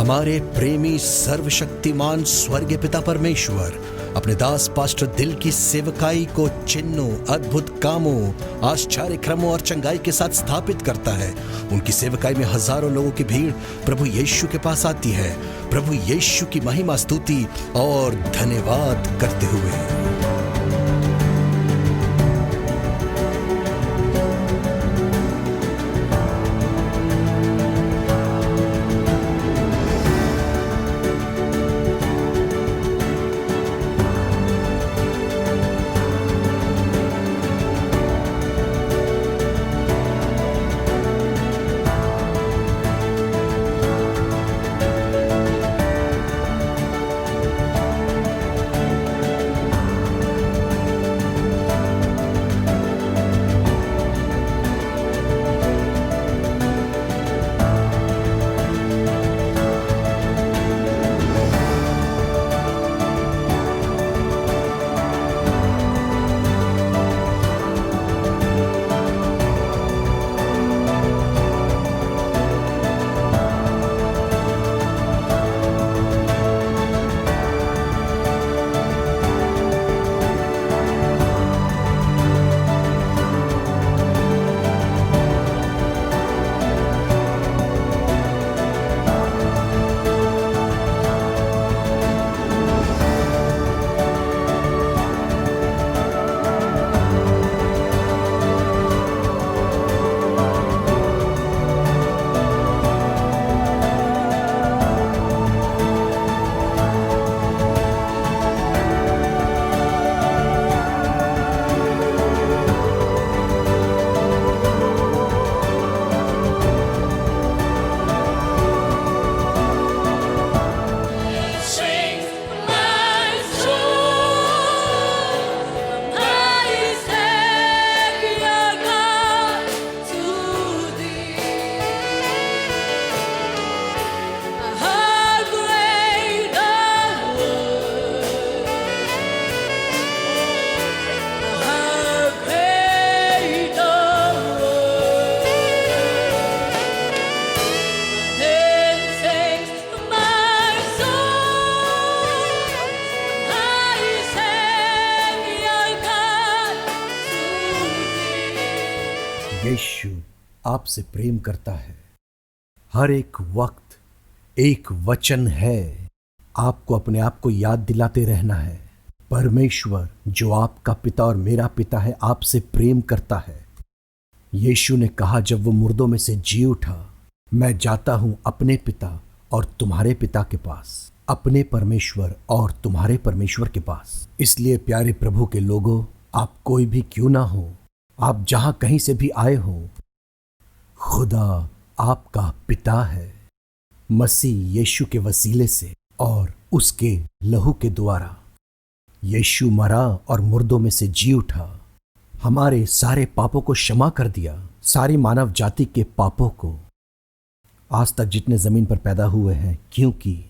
हमारे प्रेमी सर्वशक्तिमान स्वर्गीय पिता परमेश्वर अपने दास पास्टर दिल की सेवकाई को चिन्हों, अद्भुत कामों, आश्चर्य क्रमों और चंगाई के साथ स्थापित करता है। उनकी सेवकाई में हजारों लोगों की भीड़ प्रभु यीशु के पास आती है, प्रभु यीशु की महिमा, स्तुति और धन्यवाद करते हुए। यीशु आपसे प्रेम करता है। हर एक वक्त एक वचन है, आपको अपने आप को याद दिलाते रहना है। परमेश्वर जो आपका पिता और मेरा पिता है, आपसे प्रेम करता है। यीशु ने कहा जब वो मुर्दों में से जी उठा, मैं जाता हूं अपने पिता और तुम्हारे पिता के पास, अपने परमेश्वर और तुम्हारे परमेश्वर के पास। इसलिए प्यारे प्रभु के लोगों, आप कोई भी क्यों ना हो, आप जहां कहीं से भी आए हो, खुदा आपका पिता है। मसीह यीशु के वसीले से और उसके लहू के द्वारा यीशु मरा और मुर्दों में से जी उठा, हमारे सारे पापों को क्षमा कर दिया, सारी मानव जाति के पापों को, आज तक जितने जमीन पर पैदा हुए हैं। क्योंकि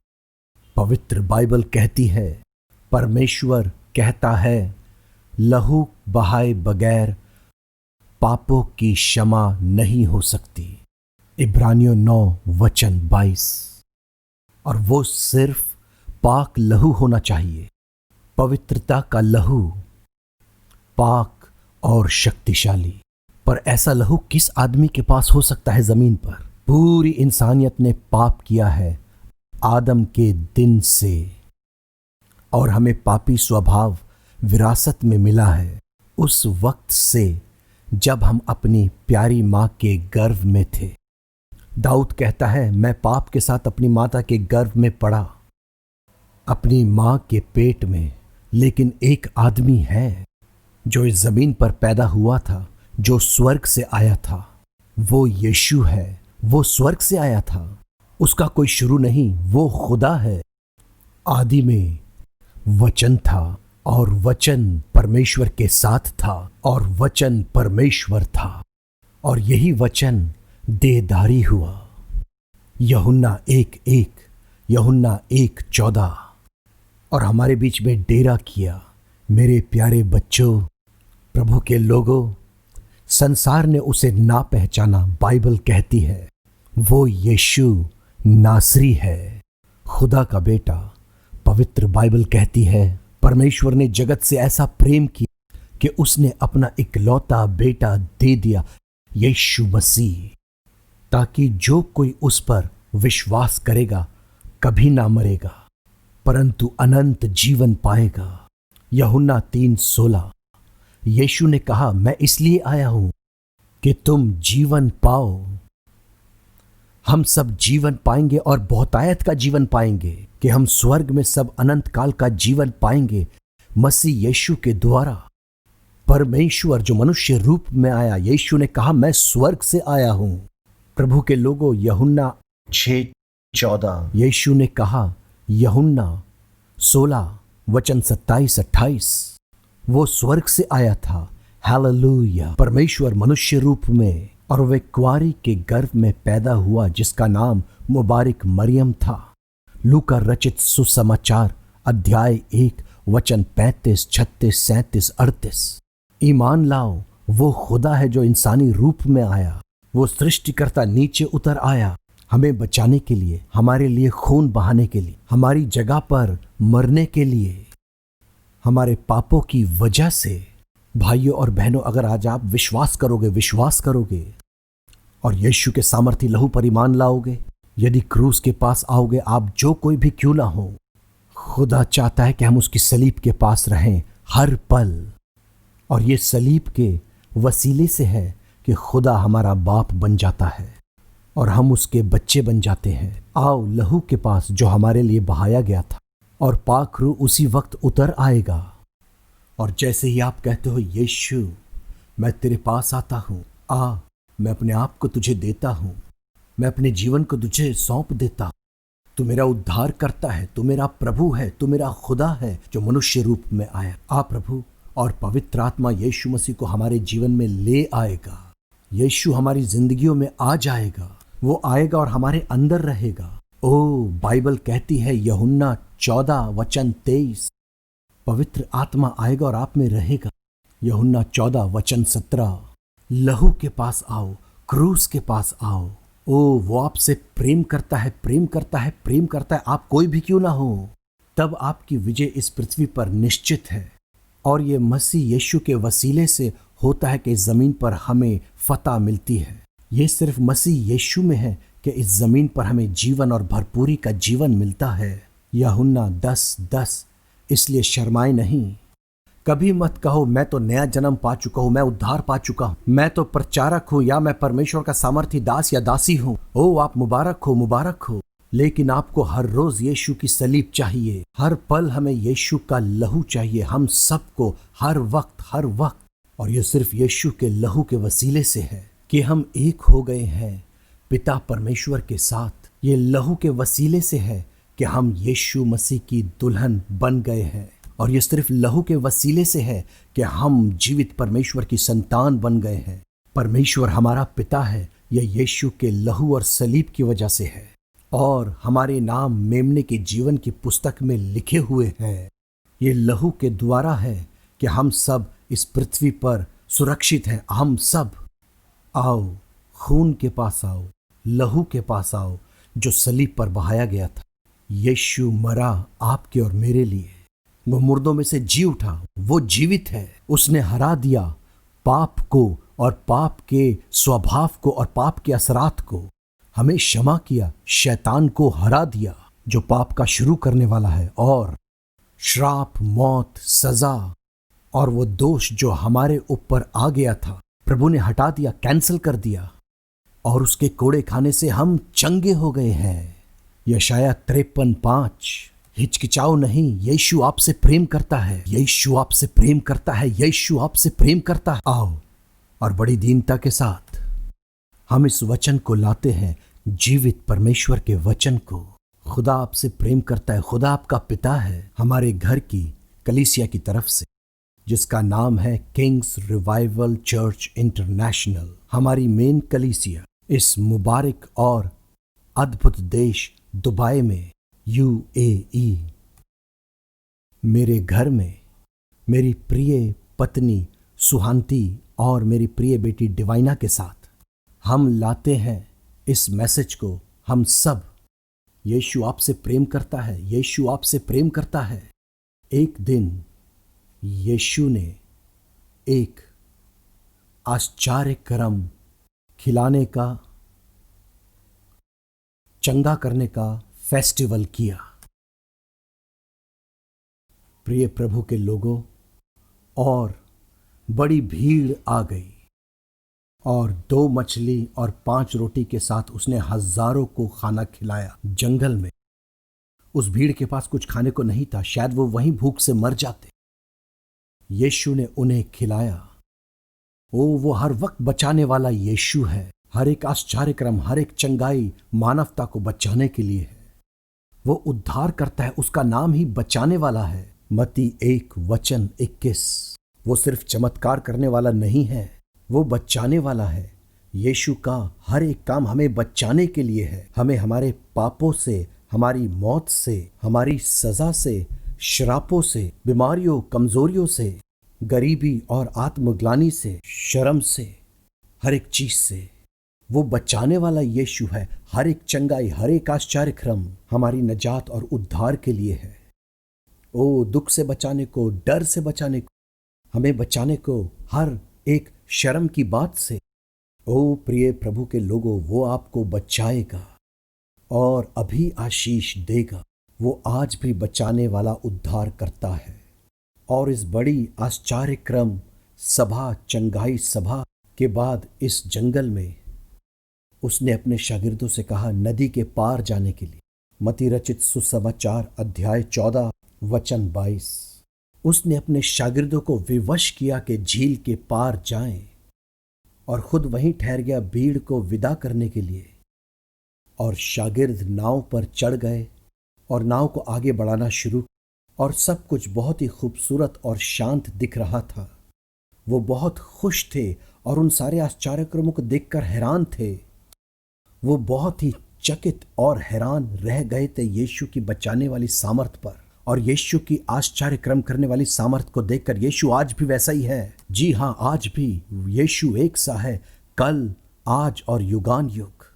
पवित्र बाइबल कहती है, परमेश्वर कहता है, लहू बहाए बगैर पापों की क्षमा नहीं हो सकती। इब्रानियों 9:22। और वो सिर्फ पाक लहू होना चाहिए, पवित्रता का लहू, पाक और शक्तिशाली। पर ऐसा लहू किस आदमी के पास हो सकता है जमीन पर? पूरी इंसानियत ने पाप किया है आदम के दिन से, और हमें पापी स्वभाव विरासत में मिला है उस वक्त से जब हम अपनी प्यारी मां के गर्भ में थे। दाऊद कहता है, मैं पाप के साथ अपनी माता के गर्भ में पड़ा, अपनी मां के पेट में। लेकिन एक आदमी है जो इस जमीन पर पैदा हुआ था, जो स्वर्ग से आया था। वो यीशु है, वो स्वर्ग से आया था, उसका कोई शुरू नहीं, वो खुदा है। आदि में वचन था और वचन परमेश्वर के साथ था और वचन परमेश्वर था, और यही वचन देहधारी हुआ। यूहन्ना 1:1, यूहन्ना 1:14, और हमारे बीच में डेरा किया। मेरे प्यारे बच्चों, प्रभु के लोगों, संसार ने उसे ना पहचाना। बाइबल कहती है वो यीशु नासरी है, खुदा का बेटा। पवित्र बाइबल कहती है परमेश्वर ने जगत से ऐसा प्रेम किया कि उसने अपना इकलौता बेटा दे दिया, यीशु मसीह, ताकि जो कोई उस पर विश्वास करेगा कभी ना मरेगा परंतु अनंत जीवन पाएगा। यूहन्ना 3:16। यीशु ने कहा, मैं इसलिए आया हूं कि तुम जीवन पाओ। हम सब जीवन पाएंगे और बहुतायत का जीवन पाएंगे कि हम स्वर्ग में सब अनंत काल का जीवन पाएंगे मसीह यीशु के द्वारा। परमेश्वर जो मनुष्य रूप में आया, यीशु ने कहा, मैं स्वर्ग से आया हूं। प्रभु के लोगों, यूहन्ना 6:14। यीशु ने कहा, यूहन्ना 16:27-28, वो स्वर्ग से आया था। हालेलुया। परमेश्वर मनुष्य रूप में और वे कुंवारी के गर्भ में पैदा हुआ जिसका नाम मुबारक मरियम था। लूका रचित सुसमाचार अध्याय 1:35, 36, 37, 38। ईमान लाओ, वो खुदा है जो इंसानी रूप में आया। वो सृष्टिकर्ता नीचे उतर आया हमें बचाने के लिए, हमारे लिए खून बहाने के लिए, हमारी जगह पर मरने के लिए, हमारे पापों की वजह से। भाइयों और बहनों, अगर आज आप विश्वास करोगे और यीशु के सामर्थी लहू पर ईमान लाओगे, यदि क्रूस के पास आओगे, आप जो कोई भी क्यों ना हो, खुदा चाहता है कि हम उसकी सलीब के पास रहें हर पल। और ये सलीब के वसीले से है कि खुदा हमारा बाप बन जाता है और हम उसके बच्चे बन जाते हैं। आओ लहू के पास जो हमारे लिए बहाया गया था, और पाक रूह उसी वक्त उतर आएगा। और जैसे ही आप कहते हो, यीशु मैं तेरे पास आता हूँ, आ, मैं अपने आप को तुझे देता हूँ, मैं अपने जीवन को तुझे सौंप देता हूँ, तू मेरा उद्धार करता है, तू मेरा प्रभु है, तू मेरा खुदा है जो मनुष्य रूप में आया। आ प्रभु, और पवित्र आत्मा यीशु मसीह को हमारे जीवन में ले आएगा। यीशु हमारी जिंदगियों में आ जाएगा, वो आएगा और हमारे अंदर रहेगा। ओ, बाइबल कहती है यूहन्ना 14:23, पवित्र आत्मा आएगा और आप में रहेगा। यूहन्ना 14:17, लहू के पास आओ, क्रूस के पास आओ। ओ, वो आपसे प्रेम करता है, प्रेम करता है, प्रेम करता है, आप कोई भी क्यों ना हो। तब आपकी विजय इस पृथ्वी पर निश्चित है। और ये मसीह यीशु के वसीले से होता है कि इस जमीन पर हमें फतह मिलती है। ये सिर्फ मसीह यीशु में है कि इस जमीन पर हमें जीवन और भरपूरी का जीवन मिलता है। यूहन्ना 10:10। इसलिए शर्माए नहीं। कभी मत कहो मैं तो नया जन्म पा चुका हूँ, मैं उद्धार पा चुका हूँ, मैं तो प्रचारक हूँ, या मैं परमेश्वर का सामर्थी दास या दासी हूँ। ओ, आप मुबारक हो, मुबारक हो। लेकिन आपको हर रोज यीशु की सलीब चाहिए, हर पल हमें यीशु का लहू चाहिए, हम सबको हर वक्त। और ये सिर्फ यीशु के लहू के वसीले से है कि हम एक हो गए हैं पिता परमेश्वर के साथ। ये लहू के वसीले से है कि हम यीशु मसीह की दुल्हन बन गए हैं। और ये सिर्फ लहू के वसीले से है कि हम जीवित परमेश्वर की संतान बन गए हैं। परमेश्वर हमारा पिता है, यह यीशु के लहू और सलीब की वजह से है। और हमारे नाम मेमने के जीवन की पुस्तक में लिखे हुए हैं। ये लहू के द्वारा है कि हम सब इस पृथ्वी पर सुरक्षित हैं। हम सब आओ, खून के पास आओ, लहू के पास आओ जो सलीब पर बहाया गया था। यीशु मरा आपके और मेरे लिए, वो मुर्दों में से जी उठा, वो जीवित है। उसने हरा दिया पाप को और पाप के स्वभाव को और पाप के असरात को, हमें क्षमा किया, शैतान को हरा दिया जो पाप का शुरू करने वाला है, और श्राप, मौत, सजा और वो दोष जो हमारे ऊपर आ गया था प्रभु ने हटा दिया, कैंसिल कर दिया, और उसके कोड़े खाने से हम चंगे हो गए हैं। यशाया 53:5। हिचकिचाओ नहीं, यीशु आपसे प्रेम करता है, यीशु आपसे प्रेम करता है, यीशु आपसे प्रेम करता है। आओ, और बड़ी दीनता के साथ हम इस वचन को लाते हैं, जीवित परमेश्वर के वचन को। खुदा आपसे प्रेम करता है, खुदा आपका पिता है। हमारे घर की कलीसिया की तरफ से, जिसका नाम है किंग्स रिवाइवल चर्च इंटरनेशनल, हमारी मेन कलीसिया इस मुबारक और अद्भुत देश दुबई में, UAE, मेरे घर में मेरी प्रिय पत्नी सुहांती और मेरी प्रिय बेटी डिवाइना के साथ हम लाते हैं इस मैसेज को। हम सब यीशु आपसे प्रेम करता है, यीशु आपसे प्रेम करता है। एक दिन यीशु ने एक आश्चर्य कर्म खिलाने का, चंगा करने का फेस्टिवल किया। प्रिय प्रभु के लोगों, और बड़ी भीड़ आ गई और 2 मछली और 5 रोटी के साथ उसने हजारों को खाना खिलाया। जंगल में उस भीड़ के पास कुछ खाने को नहीं था, शायद वो वहीं भूख से मर जाते। यीशु ने उन्हें खिलाया। वो हर वक्त बचाने वाला यीशु है। हर एक आश्चर्य क्रम, हर एक चंगाई मानवता को बचाने के लिए है। वो उद्धार करता है, उसका नाम ही बचाने वाला है। मत्ती 1:21। वो सिर्फ चमत्कार करने वाला नहीं है, वो बचाने वाला है। यीशु का हर एक काम हमें बचाने के लिए है। हमें हमारे पापों से, हमारी मौत से, हमारी सजा से, श्रापों से, बीमारियों, कमजोरियों से, गरीबी और आत्मग्लानि से, शर्म से, हर एक चीज से वो बचाने वाला यीशु है। हर एक चंगाई, हर एक आश्चर्य क्रम हमारी नजात और उद्धार के लिए है। दुख से बचाने को, डर से बचाने को, हमें बचाने को हर एक शर्म की बात से। प्रिय प्रभु के लोगों, वो आपको बचाएगा और अभी आशीष देगा। वो आज भी बचाने वाला उद्धार करता है। और इस बड़ी आश्चर्य क्रम सभा, चंगाई सभा के बाद इस जंगल में उसने अपने शागिर्दों से कहा नदी के पार जाने के लिए। मत्ती रचित सुसमाचार अध्याय 14 वचन 22। उसने अपने शागिर्दों को विवश किया कि झील के पार जाएं, और खुद वहीं ठहर गया भीड़ को विदा करने के लिए। और शागिर्द नाव पर चढ़ गए और नाव को आगे बढ़ाना शुरू, और सब कुछ बहुत ही खूबसूरत और शांत दिख रहा था। वो बहुत खुश थे और उन सारे आश्चर्यक्रमों को देखकर हैरान थे। वो बहुत ही चकित और हैरान रह गए थे यीशु की बचाने वाली सामर्थ पर, और यीशु की आश्चर्य क्रम करने वाली सामर्थ को देखकर। यीशु आज भी वैसा ही है। जी हाँ, आज भी यीशु एक सा है, कल, आज और युगान युग।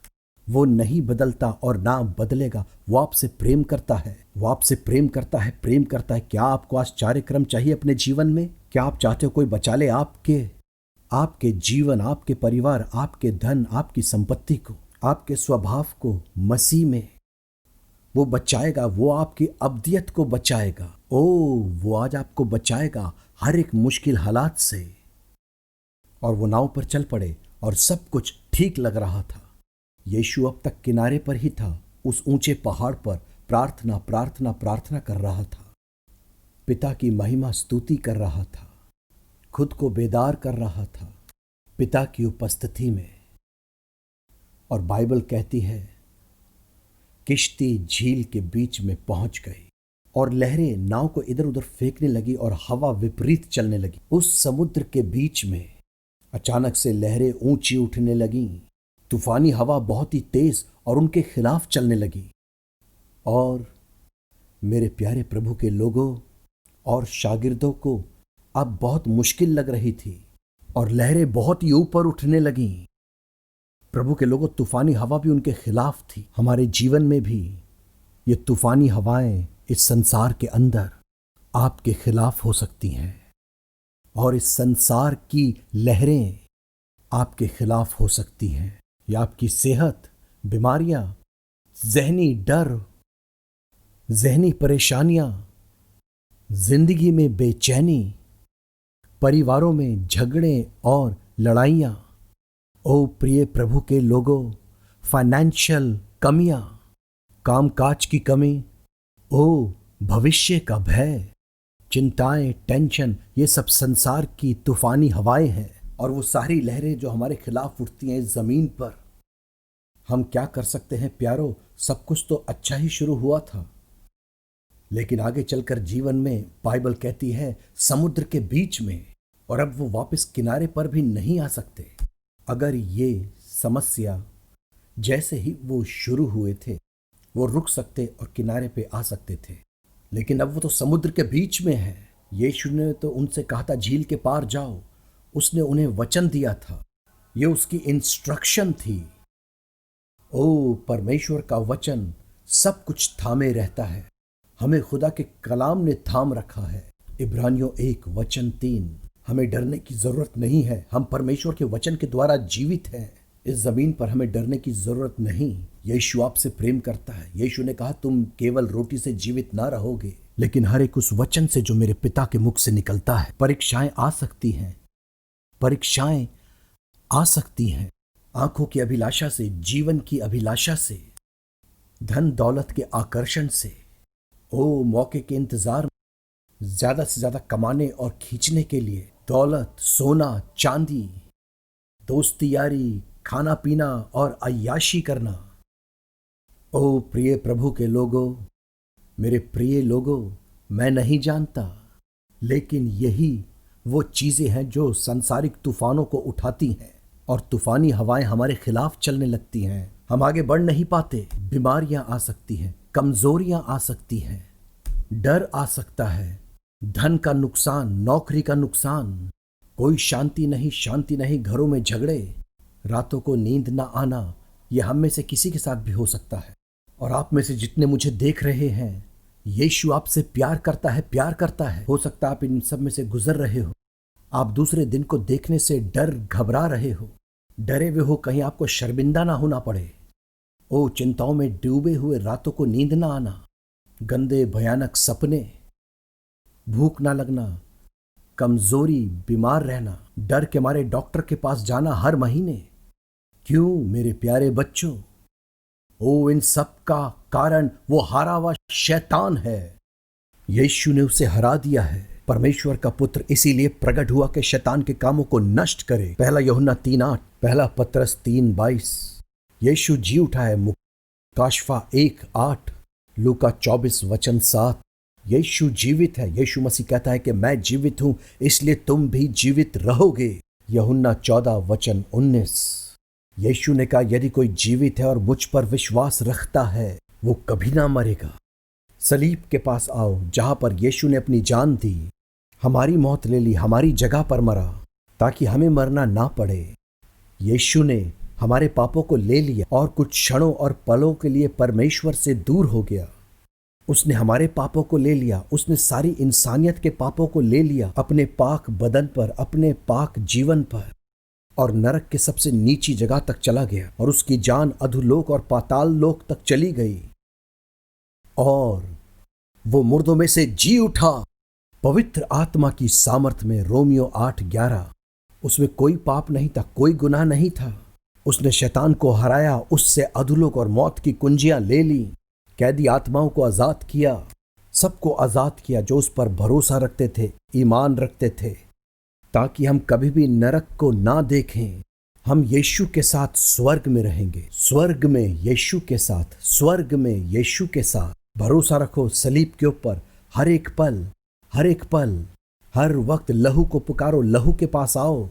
वो नहीं बदलता और ना बदलेगा। वो आपसे प्रेम करता है, वो आपसे प्रेम करता है, प्रेम करता है। क्या आपको आश्चर्य क्रम चाहिए अपने जीवन में? क्या आप चाहते हो कोई बचा ले आपके जीवन, आपके परिवार, आपके धन, आपकी संपत्ति को, आपके स्वभाव को? मसीह में वो बचाएगा। वो आपकी अब्दियत को बचाएगा। वो आज आपको बचाएगा हर एक मुश्किल हालात से। और वो नाव पर चल पड़े और सब कुछ ठीक लग रहा था। यीशु अब तक किनारे पर ही था, उस ऊंचे पहाड़ पर प्रार्थना प्रार्थना प्रार्थना कर रहा था। पिता की महिमा स्तुति कर रहा था, खुद को बेदार कर रहा था पिता की उपस्थिति में। और बाइबल कहती है किश्ती झील के बीच में पहुंच गई और लहरें नाव को इधर उधर फेंकने लगी और हवा विपरीत चलने लगी। उस समुद्र के बीच में अचानक से लहरें ऊंची उठने लगीं। तूफानी हवा बहुत ही तेज और उनके खिलाफ चलने लगी। और मेरे प्यारे प्रभु के लोगों और शागिर्दों को अब बहुत मुश्किल लग रही थी और लहरें बहुत ही ऊपर उठने लगीं। प्रभु के लोगों, तूफानी हवा भी उनके खिलाफ थी। हमारे जीवन में भी ये तूफानी हवाएं इस संसार के अंदर आपके खिलाफ हो सकती हैं, और इस संसार की लहरें आपके खिलाफ हो सकती हैं। या आपकी सेहत, बीमारियां, जहनी डर, जहनी परेशानियां, जिंदगी में बेचैनी, परिवारों में झगड़े और लड़ाइयां। प्रिय प्रभु के लोगों, फाइनेंशियल कमियां, कामकाज की कमी, भविष्य का भय, चिंताएं, टेंशन, ये सब संसार की तूफानी हवाएं हैं। और वो सारी लहरें जो हमारे खिलाफ उठती हैं इस जमीन पर। हम क्या कर सकते हैं प्यारो? सब कुछ तो अच्छा ही शुरू हुआ था, लेकिन आगे चलकर जीवन में बाइबल कहती है समुद्र के बीच में, और अब वो वापस किनारे पर भी नहीं आ सकते। अगर ये समस्या जैसे ही वो शुरू हुए थे, वो रुक सकते और किनारे पे आ सकते थे, लेकिन अब वो तो समुद्र के बीच में है। यीशु ने तो उनसे कहा था झील के पार जाओ। उसने उन्हें वचन दिया था, ये उसकी इंस्ट्रक्शन थी। परमेश्वर का वचन सब कुछ थामे रहता है। हमें खुदा के कलाम ने थाम रखा है। इब्रानियों 1:3। हमें डरने की जरूरत नहीं है। हम परमेश्वर के वचन के द्वारा जीवित हैं। इस जमीन पर हमें डरने की जरूरत नहीं। यीशु आपसे प्रेम करता है। यीशु ने कहा, तुम केवल रोटी से जीवित ना रहोगे, लेकिन हर एक उस वचन से जो मेरे पिता के मुख से निकलता है। परीक्षाएं आ सकती हैं, परीक्षाएं आ सकती हैं। आंखों की अभिलाषा से, जीवन की अभिलाषा से, धन दौलत के आकर्षण से, मौके के इंतजार में, ज्यादा से ज्यादा कमाने और खींचने के लिए, दौलत, सोना, चांदी, दोस्ती यारी, खाना पीना और अय्याशी करना। ओ प्रिय प्रभु के लोगों, मेरे प्रिय लोगों, मैं नहीं जानता, लेकिन यही वो चीजें हैं जो सांसारिक तूफानों को उठाती हैं और तूफानी हवाएं हमारे खिलाफ चलने लगती हैं। हम आगे बढ़ नहीं पाते। बीमारियां आ सकती हैं, कमजोरियां आ सकती हैं, डर आ सकता है, धन का नुकसान, नौकरी का नुकसान, कोई शांति नहीं, घरों में झगड़े, रातों को नींद ना आना। यह हम में से किसी के साथ भी हो सकता है। और आप में से जितने मुझे देख रहे हैं, यीशु आपसे प्यार करता है। हो सकता है आप इन सब में से गुजर रहे हो। आप दूसरे दिन को देखने से घबरा रहे हो, डरे हुए हो कहीं आपको शर्मिंदा ना होना पड़े। चिंताओं में डूबे हुए, रातों को नींद ना आना, गंदे भयानक सपने, भूख ना लगना, कमजोरी, बीमार रहना, डर के मारे डॉक्टर के पास जाना हर महीने। क्यों मेरे प्यारे बच्चों? इन सब का कारण वो हारा हुआ शैतान है। यीशु ने उसे हरा दिया है। परमेश्वर का पुत्र इसीलिए प्रकट हुआ कि शैतान के कामों को नष्ट करे। 1 यूहन्ना 3:8, 1 पतरस 3:22। यीशु जी उठा है। मुकाशफा 1:8, लूका 24:7। यीशु जीवित है। यीशु मसीह कहता है कि मैं जीवित हूं, इसलिए तुम भी जीवित रहोगे। यूहन्ना 14:19। यीशु ने कहा, यदि कोई जीवित है और मुझ पर विश्वास रखता है, वो कभी ना मरेगा। सलीब के पास आओ, जहां पर यीशु ने अपनी जान दी, हमारी मौत ले ली, हमारी जगह पर मरा, ताकि हमें मरना ना पड़े। यीशु ने हमारे पापों को ले लिया और कुछ क्षणों और पलों के लिए परमेश्वर से दूर हो गया। उसने हमारे पापों को ले लिया। उसने सारी इंसानियत के पापों को ले लिया अपने पाक बदन पर, अपने पाक जीवन पर, और नरक के सबसे नीची जगह तक चला गया और उसकी जान अधोलोक और पाताल लोक तक चली गई और वो मुर्दों में से जी उठा पवित्र आत्मा की सामर्थ्य में। रोमियो 8:11। उसमें कोई पाप नहीं था, कोई गुनाह नहीं था। उसने शैतान को हराया, उससे अधोलोक और मौत की कुंजियां ले ली, कैदी आत्माओं को आजाद किया, सबको आजाद किया जो उस पर भरोसा रखते थे, ईमान रखते थे, ताकि हम कभी भी नरक को ना देखें। हम यीशु के साथ स्वर्ग में रहेंगे, स्वर्ग में यीशु के साथ, स्वर्ग में यीशु के साथ। भरोसा रखो सलीब के ऊपर। हर एक पल, हर एक पल, हर वक्त लहू को पुकारो। लहू के पास आओ,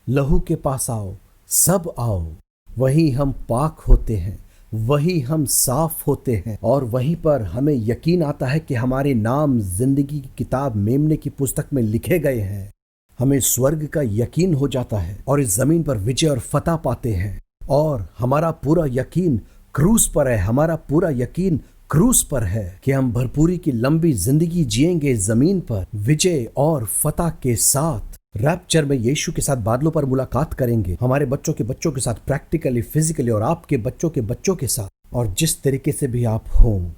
लहू के पास आओ, सब आओ। वहीं हम पाक होते हैं, वहीं हम साफ होते हैं और वहीं पर हमें यकीन आता है कि हमारे नाम जिंदगी की किताब मेमने की पुस्तक में लिखे गए हैं। हमें स्वर्ग का यकीन हो जाता है और इस जमीन पर विजय और फतह पाते हैं। और हमारा पूरा यकीन क्रूस पर है, हमारा पूरा यकीन क्रूस पर है कि हम भरपूरी की लंबी जिंदगी जिएंगे जमीन पर विजय और फतह के साथ। रैप्चर में यीशु के साथ बादलों पर मुलाकात करेंगे, हमारे बच्चों के साथ, प्रैक्टिकली, फिजिकली, और आपके बच्चों के साथ। और जिस तरीके से भी आप हों,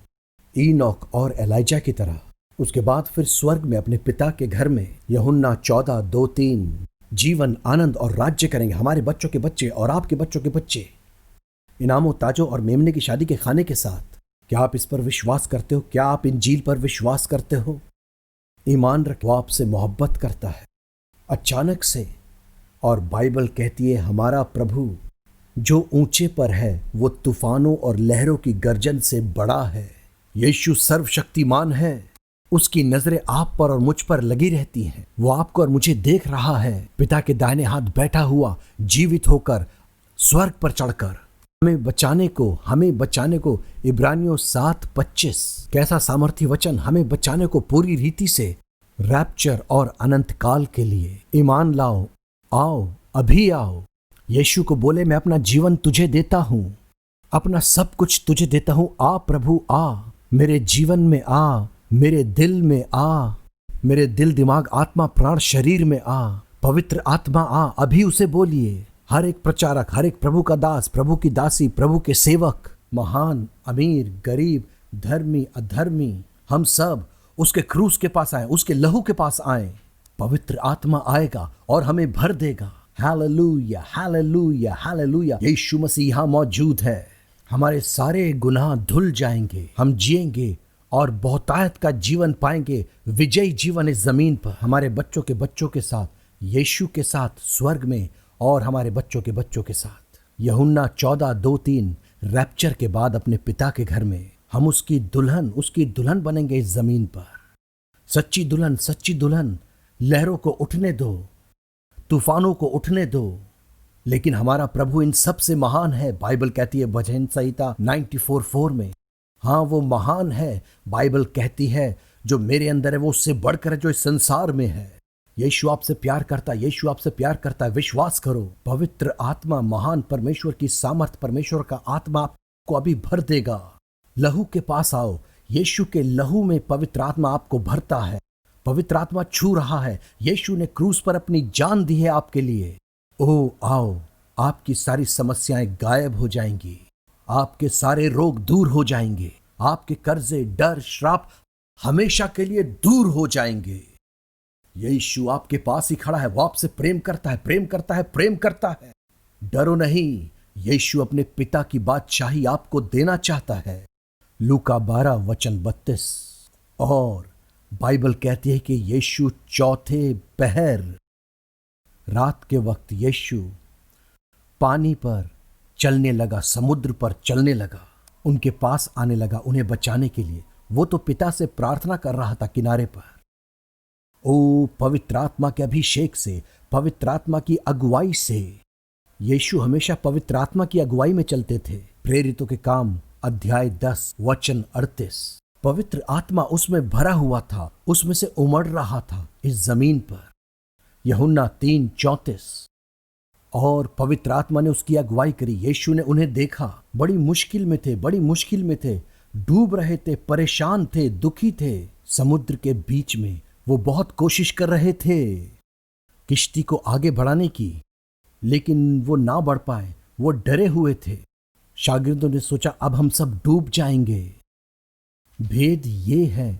ईनोक और एलाइजा की तरह, उसके बाद फिर स्वर्ग में अपने पिता के घर में। यूहन्ना 14:2-3। जीवन, आनंद और राज्य करेंगे हमारे बच्चों के बच्चे और आपके बच्चों के बच्चे, इनामों, ताजों और मेमने की शादी के खाने के साथ। क्या आप इस पर विश्वास करते हो? क्या आप इंजील पर विश्वास करते हो? ईमान रख, वो आपसे मोहब्बत करता है अचानक से। और बाइबल कहती है हमारा प्रभु जो ऊंचे पर है वो तूफानों और लहरों की गर्जन से बड़ा है। यीशु सर्वशक्तिमान है। उसकी नजरें आप पर और मुझ पर लगी रहती हैं। वो आपको और मुझे देख रहा है, पिता के दाहिने हाथ बैठा हुआ, जीवित होकर, स्वर्ग पर चढ़कर हमें बचाने को। इब्रानियों 7:25। कैसा सामर्थी वचन! हमें बचाने को पूरी रीति से, रैप्चर और अनंत काल के लिए। ईमान लाओ, आओ, अभी आओ। यीशु को बोले, मैं अपना जीवन तुझे देता हूं, अपना सब कुछ तुझे देता हूं, आ प्रभु आ, मेरे जीवन में आ, मेरे दिल में आ, मेरे दिल दिमाग आत्मा प्राण शरीर में आ, पवित्र आत्मा आ। अभी उसे बोलिए। हर एक प्रचारक, हर एक प्रभु का दास, प्रभु की दासी, प्रभु के सेवक, महान अमीर गरीब, धर्मी अधर्मी, हम सब उसके क्रूस के पास आए, उसके लहू के पास आए। पवित्र आत्मा आएगा और हमें भर देगा। Hallelujah hallelujah hallelujah. Yeshu Masih यहाँ मौजूद है। हमारे सारे गुनाह धुल जाएंगे, हम जिएंगे और बहुतायत का जीवन पाएंगे, विजयी जीवन इस जमीन पर, हमारे बच्चों के साथ, यीशु के साथ स्वर्ग में, और हमारे बच्चों के साथ। यूहन्ना 14:2-3। रैप्चर के बाद अपने पिता के घर में हम उसकी दुल्हन बनेंगे इस जमीन पर। सच्ची दुल्हन। लहरों को उठने दो, तूफानों को उठने दो, लेकिन हमारा प्रभु इन सब से महान है। बाइबल कहती है भजन संहिता 94:4 में, हाँ वो महान है। बाइबल कहती है जो मेरे अंदर है वो उससे बढ़कर है जो इस संसार में है। यीशु आपसे प्यार करता है, यीशु आपसे प्यार करता है। विश्वास करो। पवित्र आत्मा, महान परमेश्वर की सामर्थ, परमेश्वर का आत्मा आपको अभी भर देगा। लहू के पास आओ। यीशु के लहू में पवित्र आत्मा आपको भरता है। पवित्र आत्मा छू रहा है। यीशु ने क्रूस पर अपनी जान दी है आपके लिए। ओ आओ, आपकी सारी समस्याएं गायब हो जाएंगी, आपके सारे रोग दूर हो जाएंगे, आपके कर्जे, डर, श्राप हमेशा के लिए दूर हो जाएंगे। यीशु आपके पास ही खड़ा है। वो आपसे प्रेम करता है। डरो नहीं, यीशु अपने पिता की बादशाही आपको देना चाहता है। लूका 12:32। और बाइबल कहती है कि यीशु चौथे पहर, रात के वक्त यीशु पानी पर चलने लगा, समुद्र पर चलने लगा, उनके पास आने लगा उन्हें बचाने के लिए। वो तो पिता से प्रार्थना कर रहा था किनारे पर। ओ पवित्र आत्मा के अभिषेक से, पवित्र आत्मा की अगुवाई से। यीशु हमेशा पवित्र आत्मा की अगुवाई में चलते थे। प्रेरितों के काम अध्याय 10 वचन 38। पवित्र आत्मा उसमें भरा हुआ था, उसमें से उमड़ रहा था इस जमीन पर। यूहन्ना 3:34। और पवित्र आत्मा ने उसकी अगुवाई करी। यीशु ने उन्हें देखा, बड़ी मुश्किल में थे, डूब रहे थे, परेशान थे, दुखी थे। समुद्र के बीच में वो बहुत कोशिश कर रहे थे किश्ती को आगे बढ़ाने की, लेकिन वो ना बढ़ पाए, वो डरे हुए थे। शागिर्दों ने सोचा अब हम सब डूब जाएंगे। भेद ये है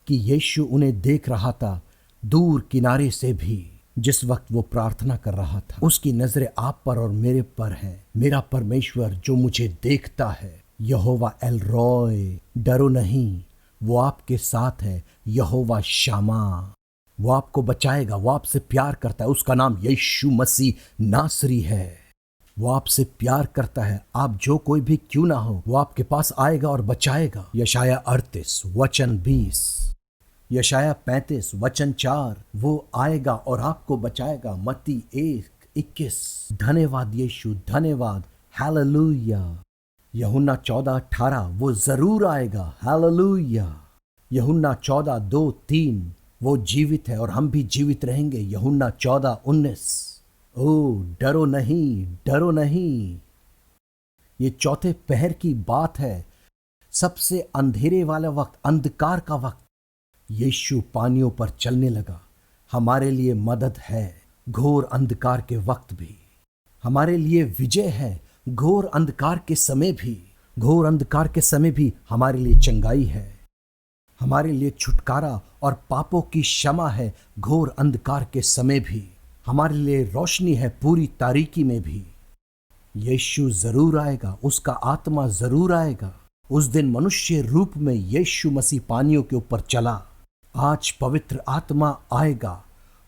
कि यीशु उन्हें देख रहा था दूर किनारे से भी। जिस वक्त वो प्रार्थना कर रहा था, उसकी नजरें आप पर और मेरे पर हैं। मेरा परमेश्वर जो मुझे देखता है, यहोवा एल रॉय, डरो नहीं, वो आपके साथ है। यहोवा शामा, वो आपको बचाएगा, वो आपसे प्यार करता है। उसका नाम यीशु मसीह नासरी है। वो आपसे प्यार करता है। आप जो कोई भी क्यों ना हो, वो आपके पास आएगा और बचाएगा। यशाया 38 वचन 20, यशाया 35 वचन 4। वो आएगा और आपको बचाएगा। मत्ती 1:21। धन्यवाद यीशु, धन्यवाद। हालेलुया। यूहन्ना 14:18। वो जरूर आएगा। हालेलुया। यूहन्ना 14:2-3। वो जीवित है और हम भी जीवित रहेंगे। यूहन्ना 14:19। ओ डरो नहीं। ये चौथे पहर की बात है, सबसे अंधेरे वाला वक्त, अंधकार का वक्त। यीशु पानियों पर चलने लगा। हमारे लिए मदद है घोर अंधकार के वक्त भी। हमारे लिए विजय है घोर अंधकार के समय भी। घोर अंधकार के समय भी हमारे लिए चंगाई है। हमारे लिए छुटकारा और पापों की क्षमा है घोर अंधकार के समय भी। हमारे लिए रोशनी है पूरी तारीकी में भी। यीशु जरूर आएगा, उसका आत्मा जरूर आएगा। उस दिन मनुष्य रूप में यीशु मसीह पानियों के ऊपर चला। आज पवित्र आत्मा आएगा।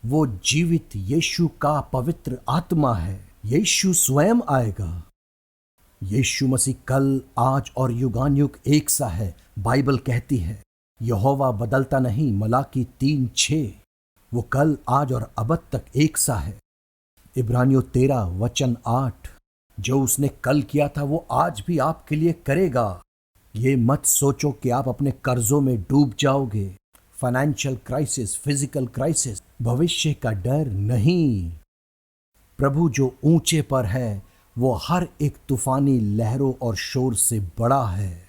वो जीवित यीशु का पवित्र आत्मा है। यीशु स्वयं आएगा। यीशु मसीह कल, आज और युगानुयुग एक सा है। बाइबल कहती है यहोवा बदलता नहीं। मलाकी 3:6। वो कल, आज और अब तक एक सा है। इब्रानियों 13 वचन 8। जो उसने कल किया था वो आज भी आपके लिए करेगा। ये मत सोचो कि आप अपने कर्जों में डूब जाओगे। फाइनेंशियल क्राइसिस, फिजिकल क्राइसिस, भविष्य का डर नहीं। प्रभु जो ऊंचे पर है वो हर एक तूफानी लहरों और शोर से बड़ा है।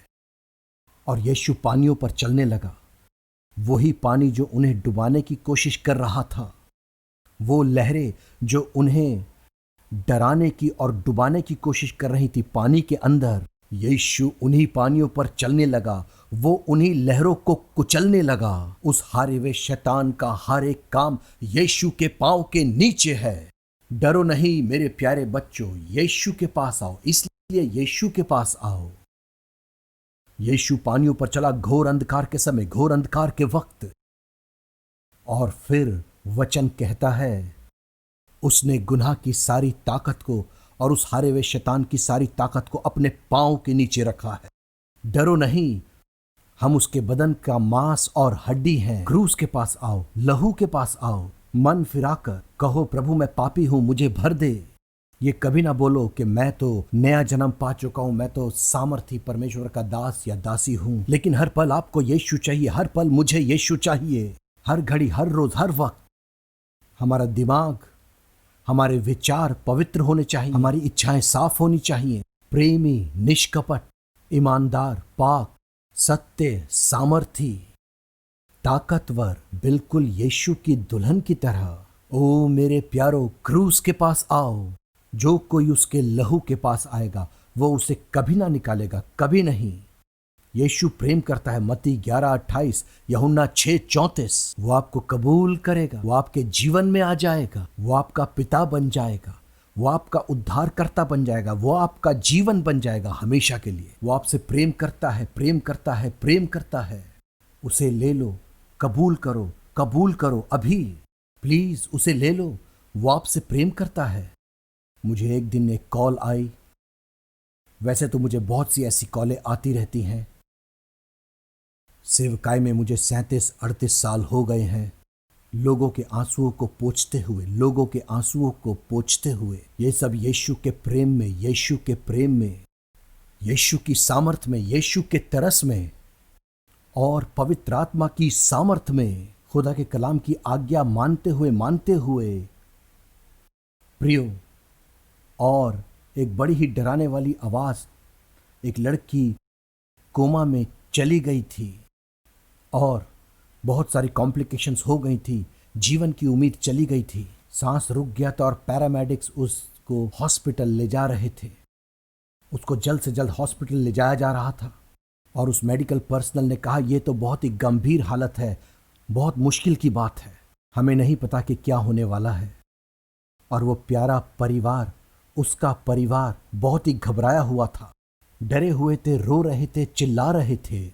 और यीशु पानियों पर चलने लगा। वही पानी जो उन्हें डुबाने की कोशिश कर रहा था, वो लहरें जो उन्हें डराने की और डुबाने की कोशिश कर रही थी पानी के अंदर, यीशु उन्हीं पानियों पर चलने लगा। वो उन्हीं लहरों को कुचलने लगा। उस हारे हुए शैतान का हर एक काम यीशु के पांव के नीचे है। डरो नहीं मेरे प्यारे बच्चों, यीशु के पास आओ। इसलिए यीशु के पास आओ। यीशु पानियों पर चला घोर अंधकार के समय, घोर अंधकार के वक्त। और फिर वचन कहता है, उसने गुनाह की सारी ताकत को और उस हारे हुए शैतान की सारी ताकत को अपने पांव के नीचे रखा है। डरो नहीं, हम उसके बदन का मांस और हड्डी हैं। क्रूस के पास आओ, लहू के पास आओ। मन फिराकर कहो, प्रभु मैं पापी हूं, मुझे भर दे। ये कभी ना बोलो कि मैं तो नया जन्म पा चुका हूं, मैं तो सामर्थी परमेश्वर का दास या दासी हूं। लेकिन हर पल आपको यीशु चाहिए, हर पल मुझे यीशु चाहिए। हर घड़ी, हर रोज, हर वक्त हमारा दिमाग, हमारे विचार पवित्र होने चाहिए, हमारी इच्छाएं साफ होनी चाहिए। प्रेमी, निष्कपट, ईमानदार, पाक, सत्य, सामर्थी, ताकतवर, बिल्कुल यीशु की दुल्हन की तरह। ओ मेरे प्यारो, क्रूस के पास आओ। जो कोई उसके लहू के पास आएगा वो उसे कभी ना निकालेगा, कभी नहीं। यीशु प्रेम करता है। मत्ती 11:28, यूहन्ना 6:34। वो आपको कबूल करेगा, वो आपके जीवन में आ जाएगा, वो आपका पिता बन जाएगा, वो आपका उद्धारकर्ता बन जाएगा, वो आपका जीवन बन जाएगा हमेशा के लिए। वो आपसे प्रेम करता है, प्रेम करता है, प्रेम करता है। उसे ले लो, कबूल करो, कबूल करो अभी, प्लीज उसे ले लो। वो आपसे प्रेम करता है। मुझे एक दिन एक कॉल आई। वैसे तो मुझे बहुत सी ऐसी कॉलें आती रहती हैं। सेवकाई में मुझे 37-38 साल हो गए हैं। लोगों के आंसुओं को पोंछते हुए, लोगों के आंसुओं को पोंछते हुए, ये सब यीशु के प्रेम में, यीशु के प्रेम में, यीशु की सामर्थ में, यीशु के तरस में और पवित्र आत्मा की सामर्थ में, खुदा के कलाम की आज्ञा मानते हुए प्रियो। और एक बड़ी ही डराने वाली आवाज, एक लड़की कोमा में चली गई थी और बहुत सारी कॉम्प्लिकेशंस हो गई थी, जीवन की उम्मीद चली गई थी, सांस रुक गया था और पैरामेडिक्स उसको हॉस्पिटल ले जा रहे थे। उसको जल्द से जल्द हॉस्पिटल ले जाया जा रहा था और उस मेडिकल पर्सनल ने कहा, यह तो बहुत ही गंभीर हालत है, बहुत मुश्किल की बात है, हमें नहीं पता कि क्या होने वाला है। और वो प्यारा परिवार, उसका परिवार बहुत ही घबराया हुआ था, डरे हुए थे, रो रहे थे, चिल्ला रहे थे।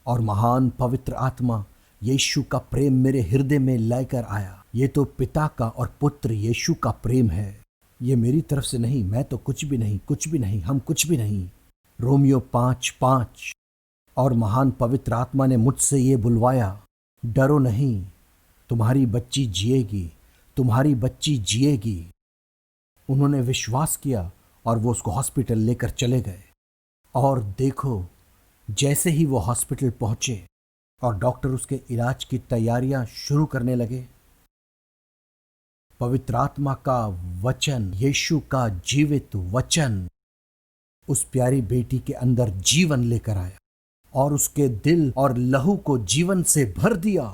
और महान पवित्र आत्मा यीशु का प्रेम मेरे हृदय में लेकर आया। ये तो पिता का और पुत्र यीशु का प्रेम है। ये मेरी तरफ से नहीं, मैं तो कुछ भी नहीं, कुछ भी नहीं, हम कुछ भी नहीं। रोमियो 5:5। और महान पवित्र आत्मा ने मुझसे ये बुलवाया, डरो नहीं, तुम्हारी बच्ची जिएगी, तुम्हारी बच्ची जिएगी। उन्होंने विश्वास किया और वो उसको हॉस्पिटल लेकर चले गए। और देखो, जैसे ही वो हॉस्पिटल पहुंचे और डॉक्टर उसके इलाज की तैयारियां शुरू करने लगे, पवित्र आत्मा का वचन, यीशु का जीवित वचन उस प्यारी बेटी के अंदर जीवन लेकर आया और उसके दिल और लहू को जीवन से भर दिया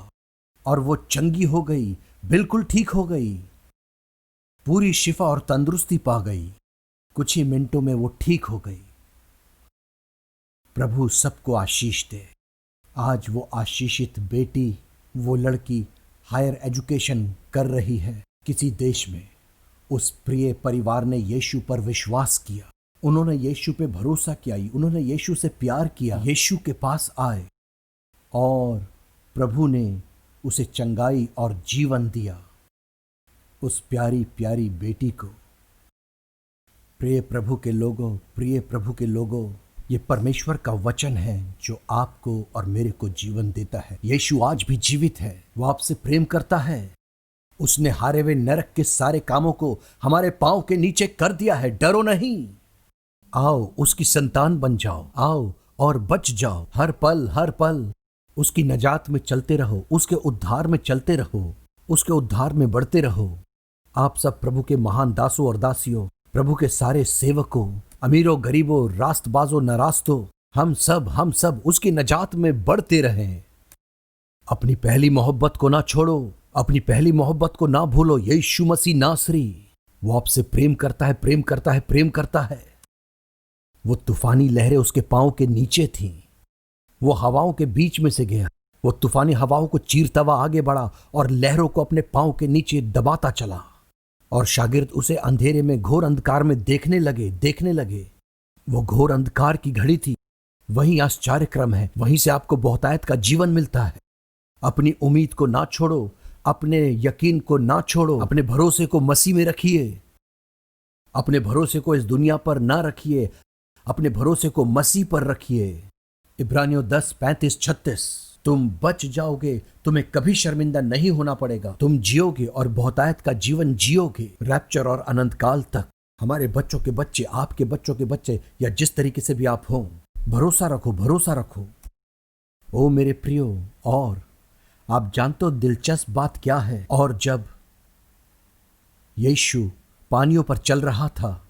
और वो चंगी हो गई, बिल्कुल ठीक हो गई, पूरी शिफा और तंदुरुस्ती पा गई। कुछ ही मिनटों में वो ठीक हो गई। प्रभु सबको आशीष दे। आज वो आशीषित बेटी, वो लड़की हायर एजुकेशन कर रही है किसी देश में। उस प्रिय परिवार ने यीशु पर विश्वास किया, उन्होंने यीशु पे भरोसा किया, उन्होंने यीशु से प्यार किया, यीशु के पास आए और प्रभु ने उसे चंगाई और जीवन दिया, उस प्यारी प्यारी बेटी को। प्रिय प्रभु के लोगों, प्रिय प्रभु के लोगों, ये परमेश्वर का वचन है जो आपको और मेरे को जीवन देता है। यीशु आज भी जीवित है, वो आपसे प्रेम करता है। उसने हारे हुए नरक के सारे कामों को हमारे पांव के नीचे कर दिया है। डरो नहीं, आओ उसकी संतान बन जाओ, आओ और बच जाओ। हर पल उसकी नजात में चलते रहो, उसके उद्धार में चलते रहो, उसके उद्धार में बढ़ते रहो। आप सब प्रभु के महान दासों और दासियों, प्रभु के सारे सेवकों, अमीरों गरीबों, रास्तबाजों नारास्तों, हम सब उसकी नजात में बढ़ते रहें। अपनी पहली मोहब्बत को ना छोड़ो, अपनी पहली मोहब्बत को ना भूलो। यीशु मसीह नासरी, वो आपसे प्रेम करता है, प्रेम करता है, प्रेम करता है। वो तूफानी लहरें उसके पांव के नीचे थीं। वो हवाओं के बीच में से गया। वो तूफानी हवाओं को चीरता हुआ आगे बढ़ा और लहरों को अपने पांव के नीचे दबाता चला। और शागिर्द उसे अंधेरे में, घोर अंधकार में देखने लगे। वो घोर अंधकार की घड़ी थी। वहीं आश्चर्य क्रम है, वहीं से आपको बहुतायत का जीवन मिलता है। अपनी उम्मीद को ना छोड़ो, अपने यकीन को ना छोड़ो, अपने भरोसे को मसीह में रखिए। अपने भरोसे को इस दुनिया पर ना रखिए, अपने भरोसे को मसीह पर रखिए। इब्रानियों 10:35-36। तुम बच जाओगे, तुम्हें कभी शर्मिंदा नहीं होना पड़ेगा। तुम जियोगे और बहुतायत का जीवन जियोगे, रैप्चर और अनंत काल तक। हमारे बच्चों के बच्चे, आपके बच्चों के बच्चे, या जिस तरीके से भी आप हों, भरोसा रखो, भरोसा रखो। ओ मेरे प्रियो, और आप जानते हो दिलचस्प बात क्या है? और जब यीशु पानियों पर चल रहा था,